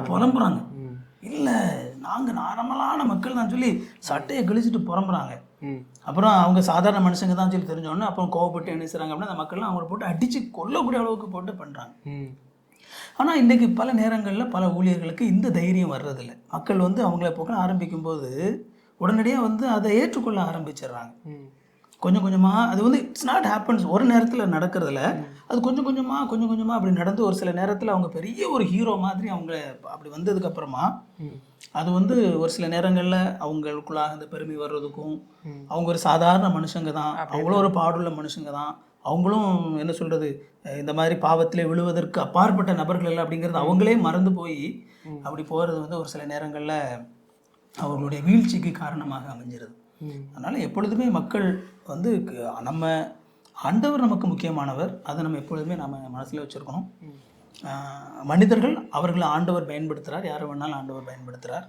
புலம்புறாங்க. இல்லை நாங்கள் நார்மலான மக்கள் தான் சொல்லி சட்டையை கிழிச்சிட்டு புலம்புறாங்க. அப்புறம் அவங்க சாதாரண மனுஷங்க தான் சொல்லி தெரிஞ்சோடனே அப்புறம் கோவப்பட்டு என்ன செய்கிறாங்க அப்படின்னா அந்த மக்கள்லாம் அவங்கள போட்டு அடித்து கொல்லக்கூடிய அளவுக்கு போட்டு பண்ணுறாங்க. ஆனால் இன்றைக்கி பல நேரங்களில் பல ஊழியர்களுக்கு இந்த தைரியம் வர்றதில்லை. மக்கள் வந்து அவங்கள போக ஆரம்பிக்கும்போது உடனடியாக வந்து அதை ஏற்றுக்கொள்ள ஆரம்பிச்சிடுறாங்க. கொஞ்சம் கொஞ்சமாக அது வந்து இட்ஸ் நாட் ஹேப்பன்ஸ் ஒரு நேரத்தில் நடக்கிறதில்ல, அது கொஞ்சம் கொஞ்சமாக அப்படி நடந்து ஒரு சில நேரத்தில் அவங்க பெரிய ஒரு ஹீரோ மாதிரி அவங்க அப்படி வந்ததுக்கப்புறமா அது வந்து ஒரு சில நேரங்களில் அவங்களுக்குள்ளாக அந்த பெருமை வர்றதுக்கும் அவங்க ஒரு சாதாரண மனுஷங்க தான், அவங்களும் ஒரு பாடுள்ள மனுஷங்க தான், அவங்களும் என்ன சொல்கிறது இந்த மாதிரி பாவத்திலே விழுவதற்கு அப்பாற்பட்ட நபர்கள் இல்லை அப்படிங்கிறது அவங்களே மறந்து போய் அப்படி போகிறது வந்து ஒரு சில நேரங்களில் அவர்களுடைய வீழ்ச்சிக்கு காரணமாக அமைஞ்சிருது. அதனால் எப்பொழுதுமே மக்கள் வந்து நம்ம ஆண்டவர் நமக்கு முக்கியமானவர், அதை நம்ம எப்பொழுதுமே நம்ம மனசில் வச்சுருக்கணும். மனிதர்கள் அவர்களை ஆண்டவர் பயன்படுத்துகிறார், யாரை வேணாலும் ஆண்டவர் பயன்படுத்துகிறார்,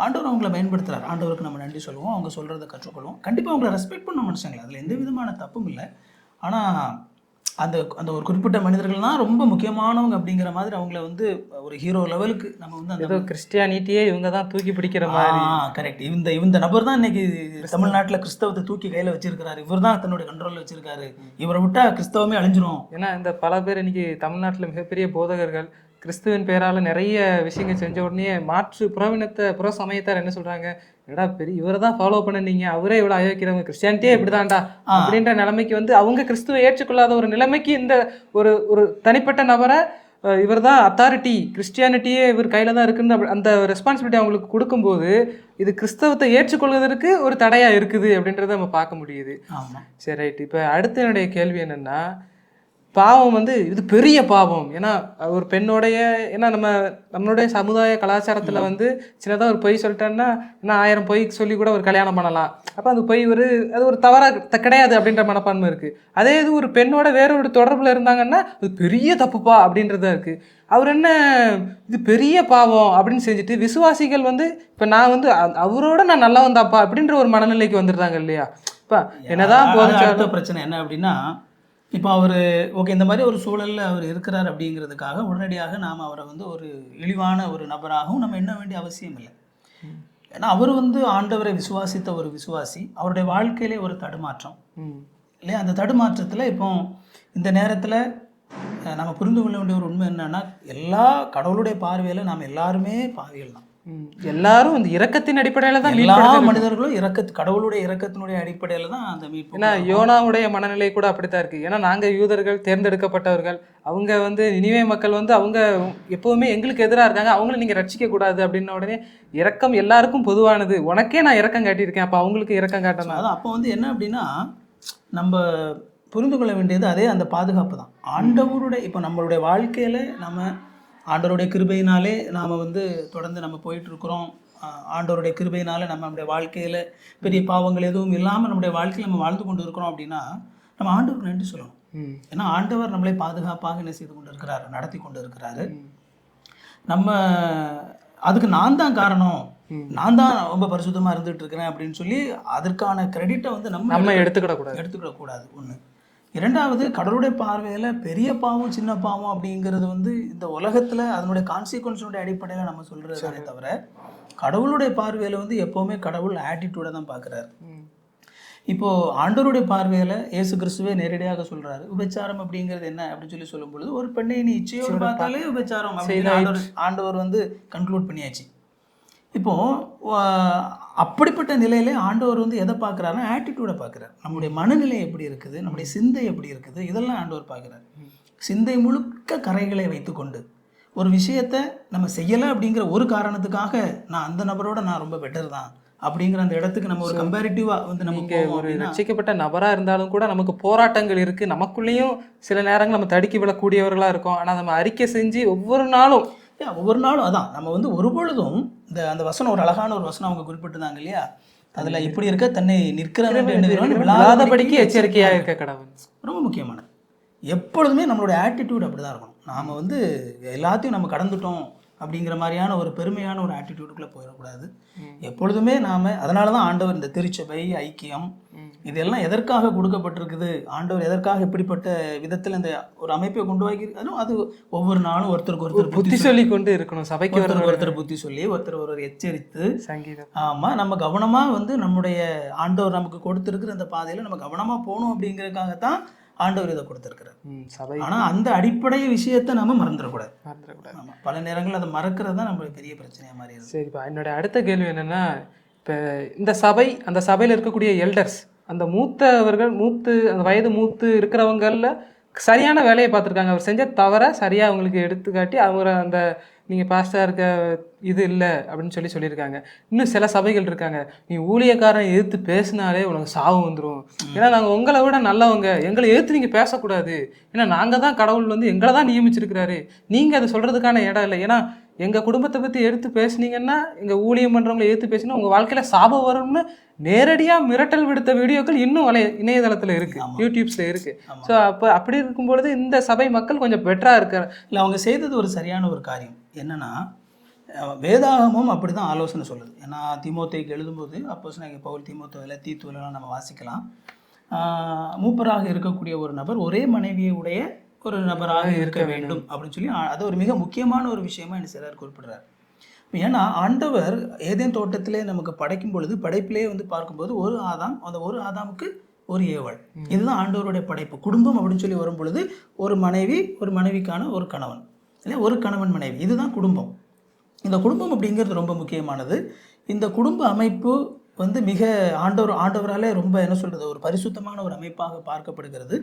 ஆண்டவர் அவங்கள பயன்படுத்துகிறார், ஆண்டவருக்கு நம்ம நன்றி சொல்லுவோம், அவங்க சொல்கிறத கற்றுக்கொள்வோம். கண்டிப்பாக அவங்கள ரெஸ்பெக்ட் பண்ண மனுஷங்களே, அதில் எந்த விதமான தப்பும் இல்லை. ஆனால் அந்த அந்த ஒரு குறிப்பிட்ட மனிதர்கள் தான் ரொம்ப முக்கியமானவங்க அப்படிங்கிற மாதிரி அவங்கள வந்து ஒரு ஹீரோ லெவலுக்கு நம்ம வந்து அந்த கிறிஸ்டியானிட்டியே இவங்க தான் தூக்கி பிடிக்கிற மாதிரி. கரெக்ட். இந்த நபர் தான் இன்னைக்கு தமிழ்நாட்டில் கிறிஸ்தவத்தை தூக்கி கையில் வச்சிருக்காரு, இவர் தான் தன்னுடைய கண்ட்ரோலில் வச்சிருக்காரு, இவரை விட்டா கிறிஸ்தவமே அழிஞ்சிரும். ஏன்னா இந்த பல பேர் இன்னைக்கு தமிழ்நாட்டில் மிகப்பெரிய போதகர்கள் கிறிஸ்துவின் பேரால நிறைய விஷயங்கள் செஞ்ச உடனே மாற்று புற சமயத்தார் என்ன சொல்றாங்க, எடா பெரிய இவரை தான் ஃபாலோ பண்ணீங்க, அவரே இவ்வளோ அயோக்கிறவங்க, கிறிஸ்டியானிட்டியே இப்படிதான்டா அப்படின்ற நிலைமைக்கு வந்து அவங்க கிறிஸ்துவை ஏற்றுக்கொள்ளாத ஒரு நிலைமைக்கு இந்த ஒரு தனிப்பட்ட நபரை இவர் தான் அத்தாரிட்டி, கிறிஸ்டியானிட்டியே இவர் கையில் தான் இருக்குன்னு அந்த ரெஸ்பான்சிபிலிட்டி அவங்களுக்கு கொடுக்கும்போது இது கிறிஸ்தவத்தை ஏற்றுக்கொள்வதற்கு ஒரு தடையாக இருக்குது அப்படின்றத நம்ம பார்க்க முடியுது. சரி, ரைட். இப்போ அடுத்த என்னுடைய கேள்வி என்னென்னா, பாவம் வந்து இது பெரிய பாவம். ஏன்னா ஒரு பெண்ணோடைய ஏன்னா நம்மளுடைய சமுதாய கலாச்சாரத்தில் வந்து சின்னதாக ஒரு பொய் சொல்லிட்டேன்னா என்ன 1000 பொய் சொல்லி கூட ஒரு கல்யாணம் பண்ணலாம். அப்போ அந்த பொய் அது ஒரு தவறாக கிடையாது அப்படின்ற மனப்பான்மை இருக்குது. அதே இது ஒரு பெண்ணோட வேற ஒரு தொடர்பில் இருந்தாங்கன்னா அது பெரிய தப்புப்பா அப்படின்றதா இருக்குது. அவர் என்ன இது பெரிய பாவம் அப்படின்னு செஞ்சுட்டு விசுவாசிகள் வந்து இப்போ நான் வந்து அவரோட நான் நல்லா வந்தாப்பா அப்படின்ற ஒரு மனநிலைக்கு வந்துடுறாங்க இல்லையா? இப்போ என்னதான் போதும். பிரச்சனை என்ன அப்படின்னா, இப்போ அவர் ஓகே இந்த மாதிரி ஒரு சூழலில் அவர் இருக்கிறார் அப்படிங்கிறதுக்காக உடனடியாக நாம் அவரை வந்து ஒரு இழிவான ஒரு நபராகவும் நம்ம எண்ண வேண்டிய அவசியம் இல்லை. ஏன்னா அவர் வந்து ஆண்டவரை விசுவாசித்த ஒரு விசுவாசி, அவருடைய வாழ்க்கையிலே ஒரு தடுமாற்றம் இல்லையா? அந்த தடுமாற்றத்தில் இப்போ இந்த நேரத்தில் நம்ம புரிந்து கொள்ள வேண்டிய ஒரு உண்மை என்னன்னா, எல்லா கடவுளுடைய பார்வையில் நாம் எல்லாருமே பாவிகள் தான். எல்லாரும் அந்த இரக்கத்தின் அடிப்படையில தான், எல்லா மனிதர்களும் கடவுளுடைய இரக்கத்தினுடைய அடிப்படையில தான் அந்த மீட்பு. ஏன்னா யோனாவுடைய மனநிலை கூட அப்படித்தான் இருக்கு. ஏன்னா நாங்க யூதர்கள் தேர்ந்தெடுக்கப்பட்டவர்கள், அவங்க வந்து நினிவே மக்கள் வந்து அவங்க எப்பவுமே எங்களுக்கு எதிராக இருக்காங்க, அவங்கள நீங்க ரட்சிக்க கூடாது அப்படின்ன உடனே இரக்கம் எல்லாருக்கும் பொதுவானது, உனக்கே நான் இரக்கம் காட்டியிருக்கேன், அப்போ அவங்களுக்கு இரக்கம் காட்டணும். அதான் அப்போ வந்து என்ன அப்படின்னா நம்ம புரிந்து கொள்ள வேண்டியது அதே அந்த பாதுகாப்பு தான். ஆண்டவருடைய இப்போ நம்மளுடைய வாழ்க்கையில நம்ம ஆண்டவருடைய கிருபையினாலே நாம் வந்து தொடர்ந்து நம்ம போயிட்டுருக்குறோம். ஆண்டவருடைய கிருபையினால நம்மளுடைய வாழ்க்கையில் பெரிய பாவங்கள் எதுவும் இல்லாமல் நம்முடைய வாழ்க்கையில் நம்ம வாழ்ந்து கொண்டு இருக்கிறோம் அப்படின்னா நம்ம ஆண்டவருக்கு நன்றி சொல்லணும். ஏன்னா ஆண்டவர் நம்மளை பாதுகாப்பாக என்ன செய்து கொண்டு இருக்கிறாரு, நடத்தி கொண்டு இருக்கிறாரு. நம்ம அதுக்கு நான் தான் காரணம், நான் தான் ரொம்ப பரிசுத்தமாக இருந்துகிட்டு இருக்கிறேன் அப்படின்னு சொல்லி அதற்கான கிரெடிட்டை வந்து நம்ம எடுத்துக்கிடக்கூடாது. ஒன்று. இரண்டாவது, கடவுளுடைய பார்வையில் பெரிய பாவம் சின்ன பாவம் அப்படிங்கிறது வந்து இந்த உலகத்தில் அதனுடைய கான்சிக்வன்ஸனுடைய அடிப்படையில் நம்ம சொல்கிறதே தவிர கடவுளுடைய பார்வையில் வந்து எப்போவுமே கடவுள் ஆட்டிடியூடை தான் பார்க்குறாரு. இப்போது ஆண்டவருடைய பார்வையில் இயேசு கிறிஸ்துவே நேரடியாக சொல்கிறாரு, விபச்சாரம் அப்படிங்கிறது என்ன அப்படின்னு சொல்லி சொல்லும் பொழுது, ஒரு பெண்ணை நீ இச்சையோடு பார்த்தாலே விபச்சாரம் அப்படின்னு ஆண்டவர் வந்து கன்க்ளூட் பண்ணியாச்சு. இப்போது அப்படிப்பட்ட நிலையிலே ஆண்டவர் வந்து எதை பார்க்குறாருன்னா ஆட்டிடியூடை பார்க்குறாரு. நம்முடைய மனநிலை எப்படி இருக்குது, நம்முடைய சிந்தை எப்படி இருக்குது, இதெல்லாம் ஆண்டவர் பார்க்குறாரு. சிந்தை முழுக்க கரைகளை வைத்துக்கொண்டு ஒரு விஷயத்தை நம்ம செய்யலை அப்படிங்கிற ஒரு காரணத்துக்காக நான் அந்த நபரோட நான் ரொம்ப பெட்டர் தான் அப்படிங்கிற அந்த இடத்துக்கு நம்ம ஒரு கம்பேரிட்டிவாக வந்து நமக்கு ஒரு ரட்சிக்கப்பட்ட நபராக இருந்தாலும் கூட நமக்கு போராட்டங்கள் இருக்குது. நமக்குள்ளேயும் சில நேரங்கள் நம்ம தடுக்கி விடக்கூடியவர்களாக இருக்கோம். ஆனால் நம்ம அறிக்கை செஞ்சு ஒவ்வொரு நாளும் அதான் நம்ம வந்து ஒரு பொழுதும் அந்த வசனம் ஒரு அழகான ஒரு வசனம் அவங்க குறிப்பிட்டிருந்தாங்க இல்லையா, அதில் இப்படி இருக்க தன்னை நிற்கிறபடிக்கு எச்சரிக்கையாக இருக்க கடவுள் ரொம்ப முக்கியமானது. எப்பொழுதுமே நம்மளுடைய ஆட்டிடியூட் அப்படி தான் இருக்கணும். நாம் வந்து எல்லாத்தையும் நம்ம கடந்துட்டோம் அப்படிங்கிற மாதிரியான ஒரு பெருமையான ஒரு ஆட்டிடியூடுக்குள்ளே போயிடக்கூடாது. எப்பொழுதுமே நாம் அதனால தான் ஆண்டவர் இந்த திருச்சபை ஐக்கியம் இதெல்லாம் எதற்காக கொடுக்கப்பட்டிருக்குது, ஆண்டவர் எதற்காக இப்படிப்பட்ட விதத்தில் இந்த ஒரு அமைப்பை கொண்டு வாங்கியிருக்காலும் அது ஒவ்வொரு நாளும் ஒருத்தருக்கு ஒருத்தர் புத்தி சொல்லி கொண்டு இருக்கணும். சபைக்கு ஒருத்தர் புத்தி சொல்லி ஒருத்தர் எச்சரித்து சங்கீதம் ஆமாம் நம்ம கவனமாக வந்து நம்முடைய ஆண்டவர் நமக்கு கொடுத்துருக்குற அந்த பாதையில் நம்ம கவனமாக போகணும் அப்படிங்கிறதுக்காகத்தான் ஆண்டவர் இதை கொடுத்துருக்கிறார். ஆனால் அந்த அடிப்படை விஷயத்தை நம்ம மறந்துடக்கூடாது. ஆமாம், பல நேரங்கள் அதை மறக்கிறது தான் நம்மளுடைய பெரிய பிரச்சனையாக மாறி இருக்கு. சரிப்பா, என்னோட அடுத்த கேள்வி என்னென்னா, இப்போ இந்த சபை அந்த சபையில் இருக்கக்கூடிய எல்டர்ஸ் அந்த மூத்தவர்கள் அந்த வயது மூத்து இருக்கிறவங்களில் சரியான வேலையை பார்த்துருக்காங்க. அவர் செஞ்ச தவறை சரியாக அவங்களுக்கு எடுத்துக்காட்டி அவரை அந்த நீங்கள் பாஸ்டாக இருக்க இது இல்லை அப்படின்னு சொல்லியிருக்காங்க. இன்னும் சில சபைகள் இருக்காங்க, நீ ஊழியக்காரன் எதிர்த்து பேசினாலே உனக்கு சாவு வந்துடும், ஏன்னா நாங்கள் உங்களை விட நல்லவங்க, எங்களை எதிர்த்து நீங்கள் பேசக்கூடாது, ஏன்னா நாங்கள் தான் கடவுள் வந்து எங்களை தான் நியமிச்சிருக்கிறாரு, நீங்கள் அதை சொல்கிறதுக்கான இடம் இல்லை, ஏன்னா எங்கள் குடும்பத்தை பற்றி எடுத்து பேசுனீங்கன்னா எங்கள் ஊழியம் பண்ணுறவங்களை எடுத்து பேசினா உங்கள் வாழ்க்கையில் சாபம் வரும்னு நேரடியாக மிரட்டல் விடுத்த வீடியோக்கள் இன்னும் இணையதளத்தில் இருக்குது, யூடியூப்ஸில் இருக்குது. ஸோ அப்படி இருக்கும்பொழுது இந்த சபை மக்கள் கொஞ்சம் பெட்டராக இருக்கார். இல்லை, அவங்க செய்தது ஒரு சரியான ஒரு காரியம். என்னென்னா வேதாகமும் அப்படி தான் ஆலோசனை சொல்லுது. ஏன்னா தீமோத்தேயுக்கு எழுதும்போது அப்போஸ்தலனாகிய பவுல் தீமோத்தேயுவில் தீத்துவிலலாம் நம்ம வாசிக்கலாம், மூப்பராக இருக்கக்கூடிய ஒரு நபர் ஒரே மனைவியுடைய ஒரு நபராக இருக்க வேண்டும் அப்படின்னு சொல்லி அது ஒரு மிக முக்கியமான ஒரு விஷயமா என்ன சிலர் குறிப்பிடுறார். ஏன்னா ஆண்டவர் ஏதேன் தோட்டத்திலே நமக்கு படைக்கும் பொழுது படைப்பிலே வந்து பார்க்கும்போது ஒரு ஆதாம், அந்த ஒரு ஆதாமுக்கு ஒரு ஏவல், இதுதான் ஆண்டவருடைய படைப்பு. குடும்பம் அப்படின்னு சொல்லி வரும் பொழுது ஒரு மனைவி, ஒரு மனைவிக்கான ஒரு கணவன், இல்லை ஒரு கணவன் மனைவி, இதுதான் குடும்பம். இந்த குடும்பம் அப்படிங்கிறது ரொம்ப முக்கியமானது. இந்த குடும்ப அமைப்பு வந்து மிக ஆண்டவராலே ரொம்ப என்ன சொல்கிறது ஒரு பரிசுத்தமான ஒரு அமைப்பாக பார்க்கப்படுகிறது.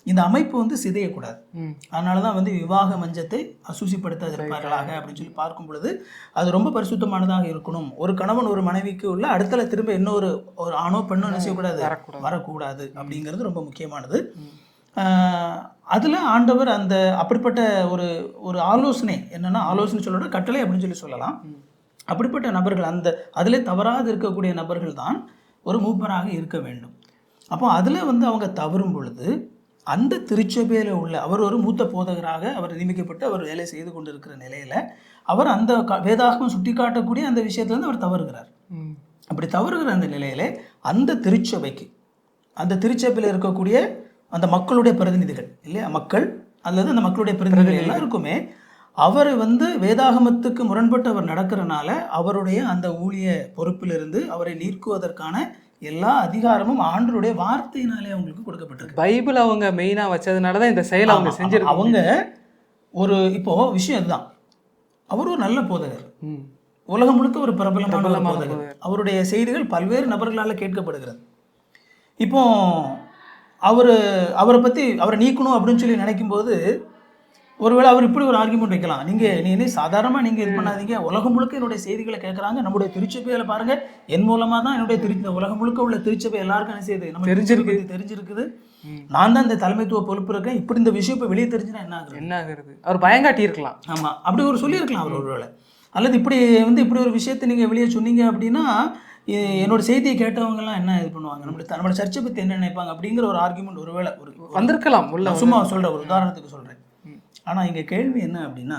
இந்த அமைப்பு வந்து சிதையக்கூடாது. அதனால தான் வந்து விவாக மஞ்சத்தை அசூசிப்படுத்தாதிருப்பார்களாக அப்படின்னு சொல்லி பார்க்கும் பொழுது அது ரொம்ப பரிசுத்தமானதாக இருக்கணும். ஒரு கணவன் ஒரு மனைவிக்கு உள்ள அடுத்தல திரும்ப இன்னொரு ஆணோ பெண்ணோ என்ன செய்யக்கூடாது, வரக்கூடாது அப்படிங்கிறது ரொம்ப முக்கியமானது. அதில் ஆண்டவர் அந்த அப்படிப்பட்ட ஒரு ஆலோசனை என்னென்னா, ஆலோசனை சொல்லோட கட்டளை அப்படின்னு சொல்லலாம். அப்படிப்பட்ட நபர்கள் அந்த அதிலே தவறாது இருக்கக்கூடிய நபர்கள் தான் ஒரு மூப்பராக இருக்க வேண்டும். அப்போ அதில் வந்து அவங்க தவறும் பொழுது அந்த திருச்சபையில் உள்ள அவர் ஒரு மூத்த போதகராக அவர் நியமிக்கப்பட்டு அவர் வேலை செய்து கொண்டு இருக்கிற நிலையில் அவர் அந்த வேதாகமம் சுட்டி காட்டக்கூடிய அந்த விஷயத்துலேருந்து அவர் தவறுகிறார். அப்படி தவறுகிற அந்த நிலையில் அந்த திருச்சபைக்கு, அந்த திருச்சபையில் இருக்கக்கூடிய அந்த மக்களுடைய பிரதிநிதிகள் இல்லையா, மக்கள் அல்லது அந்த மக்களுடைய பிரதிநிதிகள் எல்லாருக்குமே அவர் வந்து வேதாகமத்துக்கு முரண்பட்டு அவர் நடக்கிறனால அவருடைய அந்த ஊழிய பொறுப்பிலிருந்து அவரை நீக்குவதற்கான எல்லா அதிகாரமும் ஆண்டவருடைய வார்த்தையினாலே அவங்களுக்கு கொடுக்கப்பட்டிருக்கு. பைபிள் அவங்க மெயினாக வச்சதுனால தான் இந்த செயலை அவங்க செஞ்சிருக்காங்க. அவங்க ஒரு இப்போ விஷயம் இதுதான், அவர் ஒரு நல்ல போதகர், உலகம் முழுக்க ஒரு பிரபலமான போதகர், அவருடைய செய்திகள் பல்வேறு நபர்களால் கேட்கப்படுகிறது. இப்போ அவரை பற்றி அவரை நீக்கணும் அப்படின்னு சொல்லி நினைக்கும் போது ஒருவேளை அவர் இப்படி ஒரு ஆர்குமெண்ட் வைக்கலாம், நீ சாதாரணமாக நீங்கள் இது பண்ணாதீங்க, உலகம் முழுக்க என்னுடைய செய்திகளை கேட்குறாங்க, நம்முடைய திருச்சபையில் பாருங்கள், என் மூலமாக தான் என்னுடைய உலகம் முழுக்க உள்ள திருச்சபை எல்லாருக்கும் என்ன செய்யுது, நம்ம தெரிஞ்சிருக்குது, நான் தான் இந்த தலைமைத்துவ பொறுப்பு இருக்கேன், இப்படி இந்த விஷயம் இப்போ வெளியே தெரிஞ்சுன்னா என்ன ஆகுறது, அவர் பயங்காட்டி இருக்கலாம். ஆமாம், அப்படி ஒரு சொல்லியிருக்கலாம் அவர் ஒருவேளை. அல்லது இப்படி ஒரு விஷயத்தை நீங்கள் வெளியே சொன்னீங்க அப்படின்னா என்னோட செய்தியை கேட்டவங்கலாம் என்ன இது பண்ணுவாங்க, நம்மளோட சர்ச்சை பற்றி என்ன நினைப்பாங்க அப்படிங்கிற ஒரு ஆர்குமெண்ட் ஒருவேளை வந்திருக்கலாம். சும்மா சொல்கிறேன், ஒரு உதாரணத்துக்கு சொல்கிறேன். ஆனால் இங்கே கேள்வி என்ன அப்படின்னா,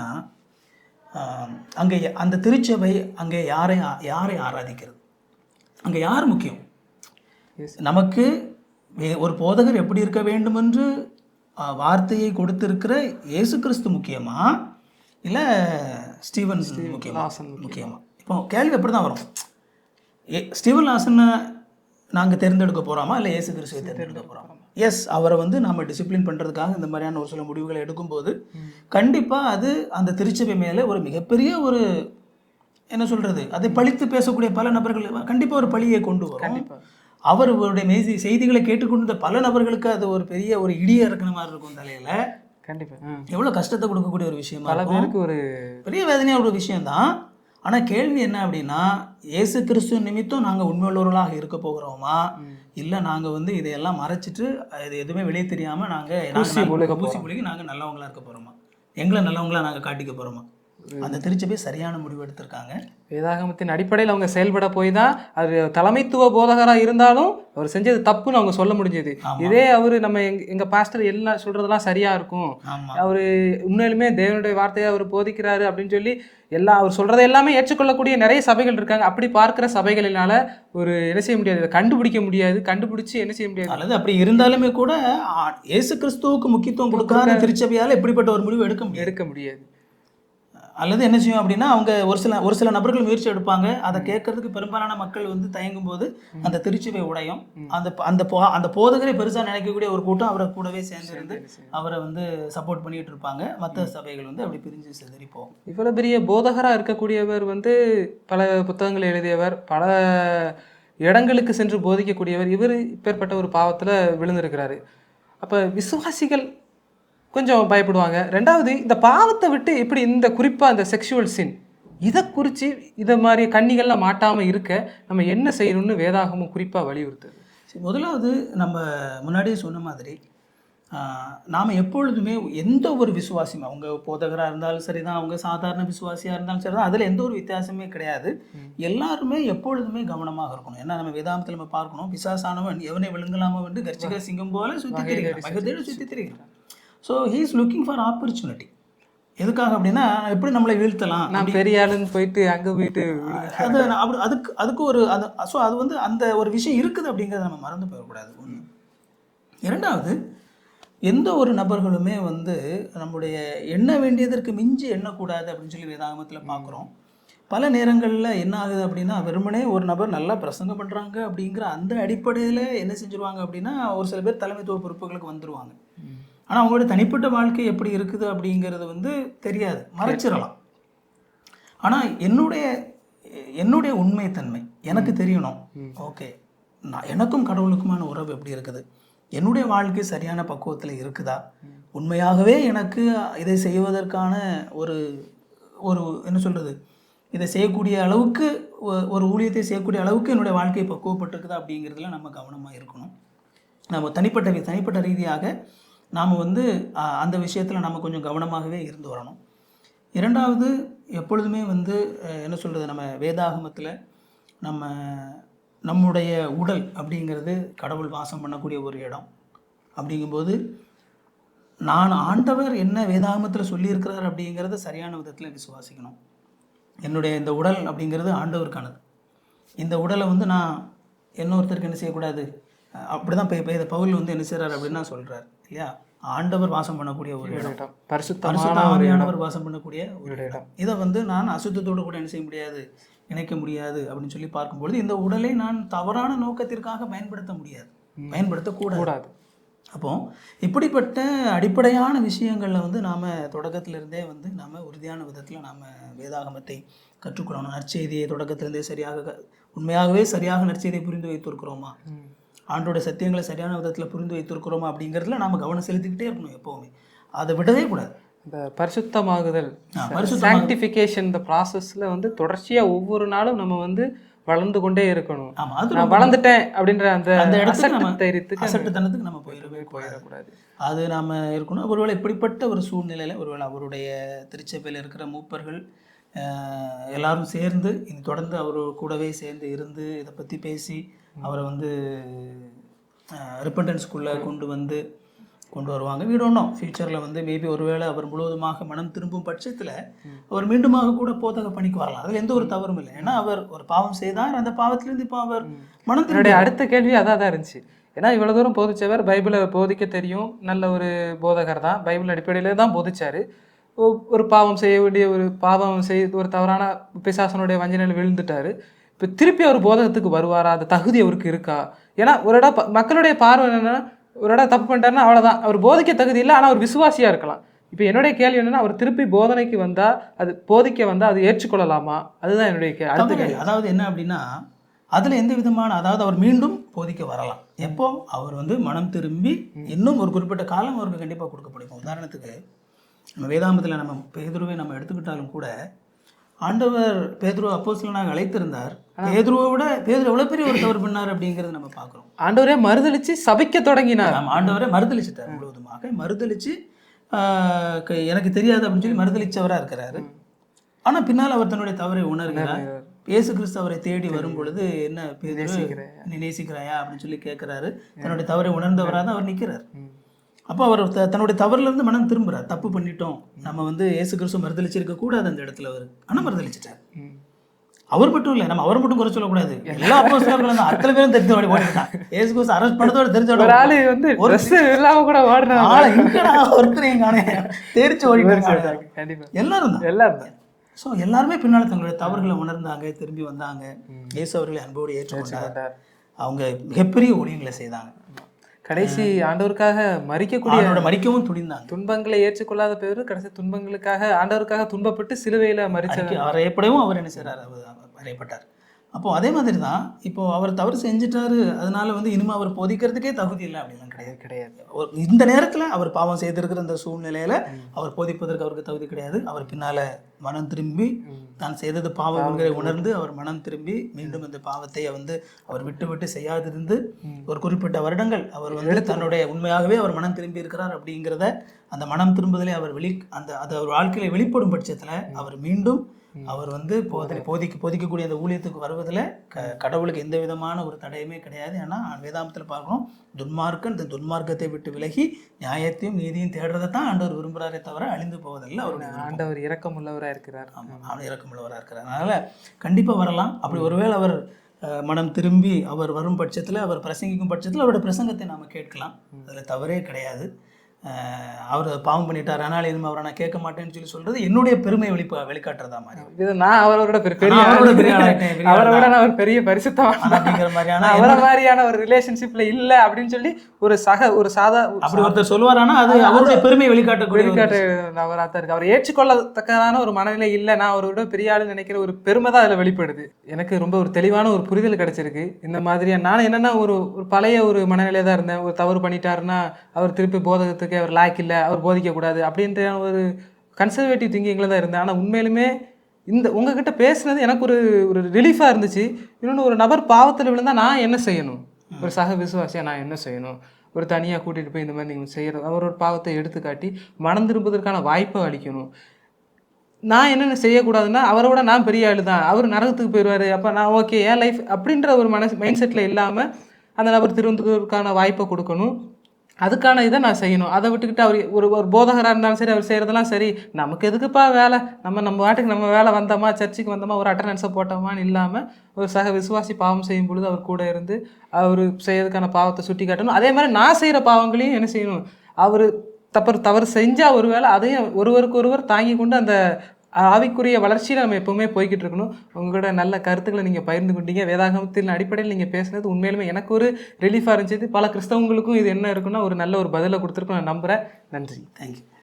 அங்கே அந்த திருச்சபை அங்கே யாரை ஆராதிக்கிறது, அங்கே யார் முக்கியம்? நமக்கு ஒரு போதகர் எப்படி இருக்க வேண்டும் என்று வார்த்தையை கொடுத்திருக்கிற இயேசு கிறிஸ்து முக்கியமா, இல்லை ஸ்டீவன் முக்கியமா? இப்போ கேள்வி எப்படி தான் வரும், ஸ்டீவன் லாசனை நாங்கள் தேர்ந்தெடுக்க போகிறோமா இல்லை இயேசு கிறிஸ்துவை தேர்ந்தெடுக்க போகிறோமா? எஸ், அவரை வந்து நம்ம டிசிப்ளின் பண்ணுறதுக்காக இந்த மாதிரியான ஒரு சில முடிவுகளை எடுக்கும்போது கண்டிப்பாக அது அந்த திருச்சபை மேலே ஒரு மிகப்பெரிய ஒரு என்ன சொல்கிறது, அதை பழித்து பேசக்கூடிய பல நபர்கள் கண்டிப்பாக ஒரு பழியை கொண்டு வரும். அவருடைய செய்திகளை கேட்டுக்கொண்ட பல நபர்களுக்கு அது ஒரு பெரிய ஒரு இடியை இறக்குன மாதிரி இருக்கும் தலையில். கண்டிப்பாக எவ்வளோ கஷ்டத்தை கொடுக்கக்கூடிய ஒரு விஷயமா பல பேருக்கு ஒரு பெரிய வேதனையான ஒரு விஷயம்தான். ஆனால் கேள்வி என்ன அப்படின்னா, இயேசு கிறிஸ்து நிமித்தம் நாங்கள் உண்மையுள்ளவர்களாக இருக்க போகிறோமா, இல்லை நாங்கள் வந்து இதையெல்லாம் மறைச்சிட்டு இது எதுவுமே வெளியே தெரியாமல் நாங்கள் ஊசி புலிக்கு நாங்கள் நல்லவங்களா இருக்க போகிறோமா, எங்களை நல்லவங்களா நாங்கள் காட்டிக்க போகிறோமா? அந்த திருச்சபை சரியான முடிவு எடுத்திருக்காங்க. வேதாகமத்தின் அடிப்படையில் அவங்க செயல்பட போய் தான் அது தலைமைத்துவ போதகராக இருந்தாலும் அவர் செஞ்சது தப்புன்னு அவங்க சொல்ல முடிஞ்சது. இதே அவர் நம்ம எங்க பாஸ்டர் எல்லாம் சொல்றதெல்லாம் சரியா இருக்கும், அவரு உண்மையிலுமே தேவனுடைய வார்த்தையை அவர் போதிக்கிறாரு அப்படின்னு சொல்லி அவர் சொல்றதை எல்லாமே ஏற்றுக்கொள்ளக்கூடிய நிறைய சபைகள் இருக்காங்க. அப்படி பார்க்கிற சபைகளினால ஒரு என்ன செய்ய முடியாது, கண்டுபிடிக்க முடியாது, கண்டுபிடிச்சு என்ன செய்ய முடியாது. அல்லது அப்படி இருந்தாலுமே கூட இயேசு கிறிஸ்துவுக்கு முக்கியத்துவம் கொடுக்காத திருச்சபையால் எப்படிப்பட்ட ஒரு முடிவு எடுக்க முடியாது. அல்லது என்ன செய்யும் அப்படின்னா, அவங்க ஒரு சில நபர்கள் முயற்சி எடுப்பாங்க, அதை கேட்கறதுக்கு பெரும்பாலான மக்கள் வந்து தயங்கும் போது அந்த திருச்சபை உடையும். அந்த போதகரை பெருசாக நினைக்கக்கூடிய ஒரு கூட்டம் அவரை கூடவே சேர்ந்து இருந்து அவரை வந்து சப்போர்ட் பண்ணிட்டு இருப்பாங்க. மற்ற சபைகள் வந்து அப்படி பிரிஞ்சு சிதறிப்போம். இவ்வளோ பெரிய போதகராக இருக்கக்கூடியவர் வந்து பல புத்தகங்கள் எழுதியவர், பல இடங்களுக்கு சென்று போதிக்கக்கூடியவர், இவர் இப்பேற்பட்ட ஒரு பாவத்தில் விழுந்திருக்கிறாரு. அப்போ விசுவாசிகள் கொஞ்சம் பயப்படுவாங்க. ரெண்டாவது, இந்த பாவத்தை விட்டு எப்படி இந்த குறிப்பாக இந்த செக்ஷுவல் சின் இதை குறித்து இதை மாதிரி கன்னிகள்லாம் மாட்டாமல் இருக்க நம்ம என்ன செய்யணும்னு வேதாகமும் குறிப்பாக வலியுறுத்துது. முதலாவது, நம்ம முன்னாடியே சொன்ன மாதிரி நாம் எப்பொழுதுமே எந்த ஒரு விசுவாசியும், அவங்க போதகராக இருந்தாலும் சரி தான், அவங்க சாதாரண விசுவாசியாக இருந்தாலும் சரி தான், அதில் எந்த ஒரு வித்தியாசமே கிடையாது. எல்லாருமே எப்பொழுதுமே கவனமாக இருக்கணும். ஏன்னா நம்ம வேதாகமத்தில் நம்ம பார்க்கணும், பிசாசானவன் எவனை விழுங்கலாமோ வந்து கர்ச்சிக்க சிங்கம் போல சுற்றி திரிகிறான். So he is looking for opportunity. எதுக்காக அப்படின்னா, எப்படி நம்மளை வீழ்த்தலாம், நான் பெரிய ஆளுன்னு போயிட்டு அங்கே போயிட்டு அது அதுக்கு ஒரு ஸோ அது வந்து அந்த ஒரு விஷயம் இருக்குது அப்படிங்கிறத நம்ம மறந்து போயிடக்கூடாது. ஒன்று. இரண்டாவது, எந்த ஒரு நபர்களுமே வந்து நம்முடைய எண்ண வேண்டியதற்கு மிஞ்சி எண்ணக்கூடாது அப்படின்னு சொல்லி வேதாகமத்தில் பார்க்குறோம். பல நேரங்களில் என்ன ஆகுது அப்படின்னா, வெறுமனே ஒரு நபர் நல்லா பிரசங்கம் பண்ணுறாங்க அப்படிங்கிற அந்த அடிப்படையில் என்ன செஞ்சுருவாங்க அப்படின்னா, ஒரு சில பேர் தலைமைத்துவ பொறுப்புகளுக்கு வந்துடுவாங்க. ஆனால் அவங்களோட தனிப்பட்ட வாழ்க்கை எப்படி இருக்குது அப்படிங்கிறது வந்து தெரியாது, மறைச்சிடலாம். ஆனால் என்னுடைய உண்மைத்தன்மை எனக்கு தெரியணும். ஓகே, எனக்கும் கடவுளுக்குமான உறவு எப்படி இருக்குது, என்னுடைய வாழ்க்கை சரியான பக்குவத்தில் இருக்குதா, உண்மையாகவே எனக்கு இதை செய்வதற்கான ஒரு ஒரு என்ன சொல்கிறது, இதை செய்யக்கூடிய அளவுக்கு ஒரு ஊழியத்தை செய்யக்கூடிய அளவுக்கு என்னுடைய வாழ்க்கை பக்குவப்பட்டிருக்குதா அப்படிங்கிறதுல நம்ம கவனமாக இருக்கணும். நம்ம தனிப்பட்ட ரீதியாக நாம் வந்து அந்த விஷயத்தில் நம்ம கொஞ்சம் கவனமாகவே இருந்து வரணும். இரண்டாவது, எப்பொழுதுமே வந்து என்ன சொல்கிறது, நம்ம வேதாகமத்தில் நம்முடைய உடல் அப்படிங்கிறது கடவுள் வாசம் பண்ணக்கூடிய ஒரு இடம். அப்படிங்கும்போது நான் ஆண்டவர் என்ன வேதாகமத்தில் சொல்லியிருக்கிறார் அப்படிங்கிறத சரியான விதத்தில் விசுவாசிக்கணும். என்னுடைய இந்த உடல் அப்படிங்கிறது ஆண்டவருக்கானது. இந்த உடலை வந்து நான் இன்னொருத்தருக்கு என்ன செய்யக்கூடாது. அப்படி தான் இப்போ பவுல் வந்து என்ன செய்கிறார் அப்படின்னா சொல்கிறார் இல்லையா, ஆண்டவர் வாசம் பண்ணக்கூடிய ஒரு இடம், பரிசுத்த ஆவியானவர் வாசம் பண்ணக்கூடிய ஒரு இடம். இதை வந்து நான் அசுத்தத்தோடு கூட என்ன செய்ய முடியாது, இணைக்க முடியாது அப்படின்னு சொல்லி பார்க்கும்பொழுது, இந்த உடலை நான் தவறான நோக்கத்திற்காக பயன்படுத்தக்கூடாது. அப்போ இப்படிப்பட்ட அடிப்படையான விஷயங்களில் வந்து நாம் தொடக்கத்திலிருந்தே வந்து நாம் உறுதியான விதத்தில் நாம் வேதாகமத்தை கற்றுக்கொள்ளணும். நற்செய்தியை தொடக்கத்திலிருந்தே உண்மையாகவே சரியாக நற்செய்தியை புரிந்து வைத்திருக்கிறோமா, ஆண்டோட சத்தியங்களை சரியான விதத்தில் புரிந்து வைத்திருக்கிறோமா அப்படிங்கிறதுல நாம் கவனம் செலுத்திக்கிட்டே இருக்கணும் எப்போவுமே. அதை விடவே கூடாது. இந்த பரிசுத்தமாகுதல், சாங்டிஃபிகேஷன், இந்த ப்ராசஸில் வந்து தொடர்ச்சியாக ஒவ்வொரு நாளும் நம்ம வந்து வளர்ந்து கொண்டே இருக்கணும். நான் வளர்ந்துட்டேன் அப்படின்ற அந்த அசட்டுத்தனத்துக்கு நம்ம போயிடக்கூடாது. அது நாம் இருக்கணும். ஒருவேளை இப்படிப்பட்ட ஒரு சூழ்நிலையில் ஒருவேளை அவருடைய திருச்சபையில் இருக்கிற மூப்பர்கள் எல்லாரும் சேர்ந்து இனி தொடர்ந்து அவர் கூடவே சேர்ந்து இருந்து இதை பற்றி பேசி அவரை வந்து ரிப்பன்டன்ஸ்குள்ளே கொண்டு வருவாங்க. வீடொன்றும் ஃபியூச்சரில் வந்து மேபி ஒருவேளை அவர் முழுவதுமாக மனம் திரும்பும் பட்சத்தில் அவர் மீண்டுமாக கூட போதக பணிக்கு வரலாம். அதில் எந்த ஒரு தவறும் இல்லை. ஏன்னா அவர் ஒரு பாவம் செய்தார், அந்த பாவத்திலேருந்து இப்போ அவர் மனம் திரும்ப. அடுத்த கேள்வி அதான் தான் இருந்துச்சு. ஏன்னா இவ்வளோ தூரம் போதிச்சவர், பைபிளை போதிக்க தெரியும், நல்ல ஒரு போதகர் தான், பைபிள் அடிப்படையில் தான் போதிச்சார். ஒரு பாவம் செய்ய வேண்டிய ஒரு தவறான பிசாசனுடைய வஞ்சனையில் விழுந்துட்டார். இப்போ திருப்பி அவர் போதகத்துக்கு வருவாரா, அந்த தகுதி அவருக்கு இருக்கா? ஏன்னா ஒரு இடம் மக்களுடைய பார்வை என்னன்னா, ஒரு இடம் தப்பு பண்ணிட்டாருன்னா அவ்வளோதான், அவர் போதிக்க தகுதி இல்லை, ஆனால் அவர் விசுவாசியாக இருக்கலாம். இப்போ என்னுடைய கேள்வி என்னன்னா, அவர் திருப்பி போதனைக்கு வந்தால், அது போதிக்க வந்தால் அது ஏற்றுக்கொள்ளலாமா? அதுதான் என்னுடைய அடுத்த கேள்வி. அதாவது என்ன அப்படின்னா, அதில் எந்த விதமான, அதாவது அவர் மீண்டும் போதிக்க வரலாம். எப்போ அவர் வந்து மனம் திரும்பி இன்னும் ஒரு குறிப்பிட்ட காலம் அவருக்கு கண்டிப்பாக கொடுக்கப்படும். உதாரணத்துக்கு நம்ம வேதாந்தத்தில் நம்ம பேதுருவை நம்ம எடுத்துக்கிட்டாலும் கூட, ஆண்டவர் பேதுருவை அப்போஸ்தலனாக அழைத்திருந்தார். பேதுருவை விட பேதுரு எவ்வளோ பெரிய ஒரு தவறு பண்ணார் அப்படிங்கிறத நம்ம பார்க்குறோம். ஆண்டவரே மறுதளிச்சு சபிக்க தொடங்கினார். ஆண்டவரே மறுதளிச்சிட்டார், முழுவதுமாக மறுதளிச்சு எனக்கு தெரியாது அப்படின்னு சொல்லி மறுதளிச்சவராக இருக்கிறாரு. ஆனால் பின்னால் அவர் தன்னுடைய தவறை உணர்கிறார். இயேசு கிறிஸ்து அவரை தேடி வரும் பொழுது, என்ன பேதுரு, நீ நேசிக்கிறாயா அப்படின்னு சொல்லி கேட்குறாரு. தன்னுடைய தவறை உணர்ந்தவராக தான் அவர் நிற்கிறார். அப்போ அவர் தன்னுடைய தவறிலிருந்து மனம் திரும்புகிறார். தப்பு பண்ணிட்டோம், நம்ம வந்து இயேசு கிறிஸ்து மறுதளிச்சிருக்க கூடாது அந்த இடத்துல. அவர் ஆனால் மறுதளிச்சிட்டார். அவர் மட்டும் இல்லை, நம்ம அவர் மட்டும் குறை சொல்லக்கூடாது. எல்லா அப்போஸ்தலர்களும் தான், அத்தனை பேரும் தெரிஞ்ச ஓடி ஓடிட்டான். இயேசு கிறிஸ்து அரெஸ்ட் பண்ணதோட தெரிஞ்ச ஒரு ஆளு வந்து ட்ரெஸ் இல்லாம கூட ஓடுனாங்க. ஒருத்தரையும் காணே தெரிச்சு ஓடிட்டாங்க. கண்டிப்பா எல்லாரும் தான், எல்லாரும் தான். ஸோ எல்லாருமே பின்னால் தங்களுடைய தவறுகளை உணர்ந்தாங்க, திரும்பி வந்தாங்க. இயேசு அவர்களை அன்போடு ஏற்றுக்கொண்டார். அவங்க மிகப்பெரிய ஊழியங்களை செய்தாங்க. கடைசி ஆண்டவருக்காக மறிக்கவும் துணிந்தாங்க. துன்பங்களை ஏற்றுக்கொள்ளாத பேரு கடைசி துன்பங்களுக்காக ஆண்டவருக்காக துன்பப்பட்டு சிலுவையில மறிச்சார். அறையப்படவும் அவர் என்ன செய்றார், அறையப்பட்டார். அப்போ அதே மாதிரி தான் இப்போ அவர் தவறு செஞ்சுட்டாரு, அதனால வந்து இனிமே அவர் போதிக்கிறதுக்கே தகுதி இல்லை அப்படிலாம் கிடையாது. இந்த நேரத்தில் அவர் பாவம் செய்திருக்கிற அந்த சூழ்நிலையில அவர் போதிப்பதற்கு அவருக்கு தகுதி கிடையாது. அவர் பின்னால மனம் திரும்பி தான் செய்தது பாவம் உணர்ந்து அவர் மனம் திரும்பி மீண்டும் அந்த பாவத்தை வந்து அவர் விட்டு செய்யாதிருந்து ஒரு குறிப்பிட்ட வருடங்கள் அவர் வந்து தன்னுடைய உண்மையாகவே அவர் மனம் திரும்பி இருக்கிறார் அப்படிங்கிறத, அந்த மனம் திரும்புதலே அவர் அந்த அவர் வாழ்க்கையில வெளிப்படும் பட்சத்தில் அவர் மீண்டும் அவர் வந்து போதிக்கக்கூடிய அந்த ஊழியத்துக்கு வருவதில் கடவுளுக்கு எந்த விதமான ஒரு தடையுமே கிடையாது. ஏன்னா வேதாந்தத்தில் பார்க்கணும், துன்மார்க்கன் இந்த துன்மார்க்கத்தை விட்டு விலகி நியாயத்தையும் நீதியும் தேடுறதை தான் ஆண்டவர் விரும்புகிறாரே தவிர அழிந்து போவதில்லை. அவருடைய ஆண்டவர் இரக்கமுள்ளவராக இருக்கிறார். ஆமாம், அவர் இரக்கமுள்ளவராக இருக்கிறார். அதனால் கண்டிப்பாக வரலாம். அப்படி ஒருவேளை அவர் மனம் திரும்பி அவர் வரும் பட்சத்தில், அவர் பிரசங்கிக்கும் பட்சத்தில் அவருடைய பிரசங்கத்தை நாம் கேட்கலாம். அதில் தவறே கிடையாது. அவர் பாவம் பண்ணிட்டார், அதனால இனிமே அவரை நான் கேட்க மாட்டேன்னு சொல்லி சொல்றது என்னுடைய பெருமை வெளிக்காட்டுறதா மாதிரி. இது நான் அவரோட பெரிய அவரை விட நான் ஒரு பெரிய பரிசுத்தவான் அப்படிங்கிற மாதிரியான அவரை மாதிரியான ஒரு ரிலேஷன்ஷிப்ல இல்ல அப்படின்னு சொல்லி ஒரு சாதா அப்படி ஒருத்தர் சொல்லுவாரானா அது அவருடைய பெருமை வெளிக்காட்டு நபராக தான் இருக்கு. அவர் ஏற்றுக்கொள்ளத்தக்கதான ஒரு மனநிலை இல்லை, நான் அவரோட பெரிய ஆளு நினைக்கிற ஒரு பெருமை தான் அதில் வெளிப்படுது. எனக்கு ரொம்ப ஒரு தெளிவான ஒரு புரிதல் கிடைச்சிருக்கு. இந்த மாதிரியா நான் என்னன்னா ஒரு பழைய ஒரு மனநிலையை தான் இருந்தேன். ஒரு தவறு பண்ணிட்டாருன்னா அவர் திருப்பி போதகத்துக்கு அவர் லாய்க்கு இல்லை, அவர் போதிக்கக்கூடாது அப்படின்ற ஒரு கன்சர்வேட்டிவ் திங்கிங்கில் தான் இருந்தேன். ஆனால் உண்மையிலுமே உங்ககிட்ட பேசுனது எனக்கு ஒரு ரிலீஃபாக இருந்துச்சு. இன்னொன்று, ஒரு நபர் பாவத்தில் விழுந்தால் நான் என்ன செய்யணும், ஒரு சக விசுவாசியாக நான் என்ன செய்யணும், ஒரு தனியாக கூட்டிகிட்டு போய் இந்த மாதிரி நீங்கள் செய்கிறது, அவரோட பாவத்தை எடுத்து காட்டி மனம் திரும்புவதற்கான வாய்ப்பை அளிக்கணும். நான் என்னென்ன செய்யக்கூடாதுன்னா, அவரோட நான் பெரிய ஆளு தான், அவர் நரகத்துக்கு போயிடுவார், அப்போ நான் ஓகே என் லைஃப் அப்படின்ற ஒரு மைண்ட் செட்டில் இல்லாமல் அந்த நபர் திரும்புவதற்கான வாய்ப்பை கொடுக்கணும். அதுக்கான இதை நான் செய்யணும். அதை விட்டுக்கிட்டு அவர் ஒரு போதகராக இருந்தாலும் சரி, அவர் செய்கிறதெல்லாம் சரி, நமக்கு எதுக்குப்பா வேலை, நம்ம வாட்டுக்கு நம்ம வேலை வந்தோமா, சர்ச்சுக்கு வந்தோமா, ஒரு அட்டண்டன்ஸை போட்டோமான்னு இல்லாமல் ஒரு சக விசுவாசி பாவம் செய்யும் பொழுது அவர் கூட இருந்து அவர் செய்யறதுக்கான பாவத்தை சுட்டி காட்டணும். அதே மாதிரி நான் செய்கிற பாவங்களையும் என்ன செய்யணும், அவர் தவறு செஞ்சால் ஒரு வேளை அதையும் ஒருவருக்கு ஒருவர் தாங்கி கொண்டு அந்த ஆவிக்குரிய வளர்ச்சியில் நம்ம எப்போவுமே போய்கிட்டு இருக்கணும். உங்களோட நல்ல கருத்துக்களை நீங்கள் பகிர்ந்து கொண்டீங்க. வேதாகமத்தின் அடிப்படையில் நீங்கள் பேசுனது உண்மையிலுமே எனக்கு ஒரு ரிலீஃபாக இருந்துச்சு. பல கிறிஸ்தவங்களுக்கும் இது என்ன இருக்குன்னா ஒரு நல்ல ஒரு பதிலை கொடுத்துருக்கோம் நான் நம்புகிறேன். நன்றி. தேங்க்யூ.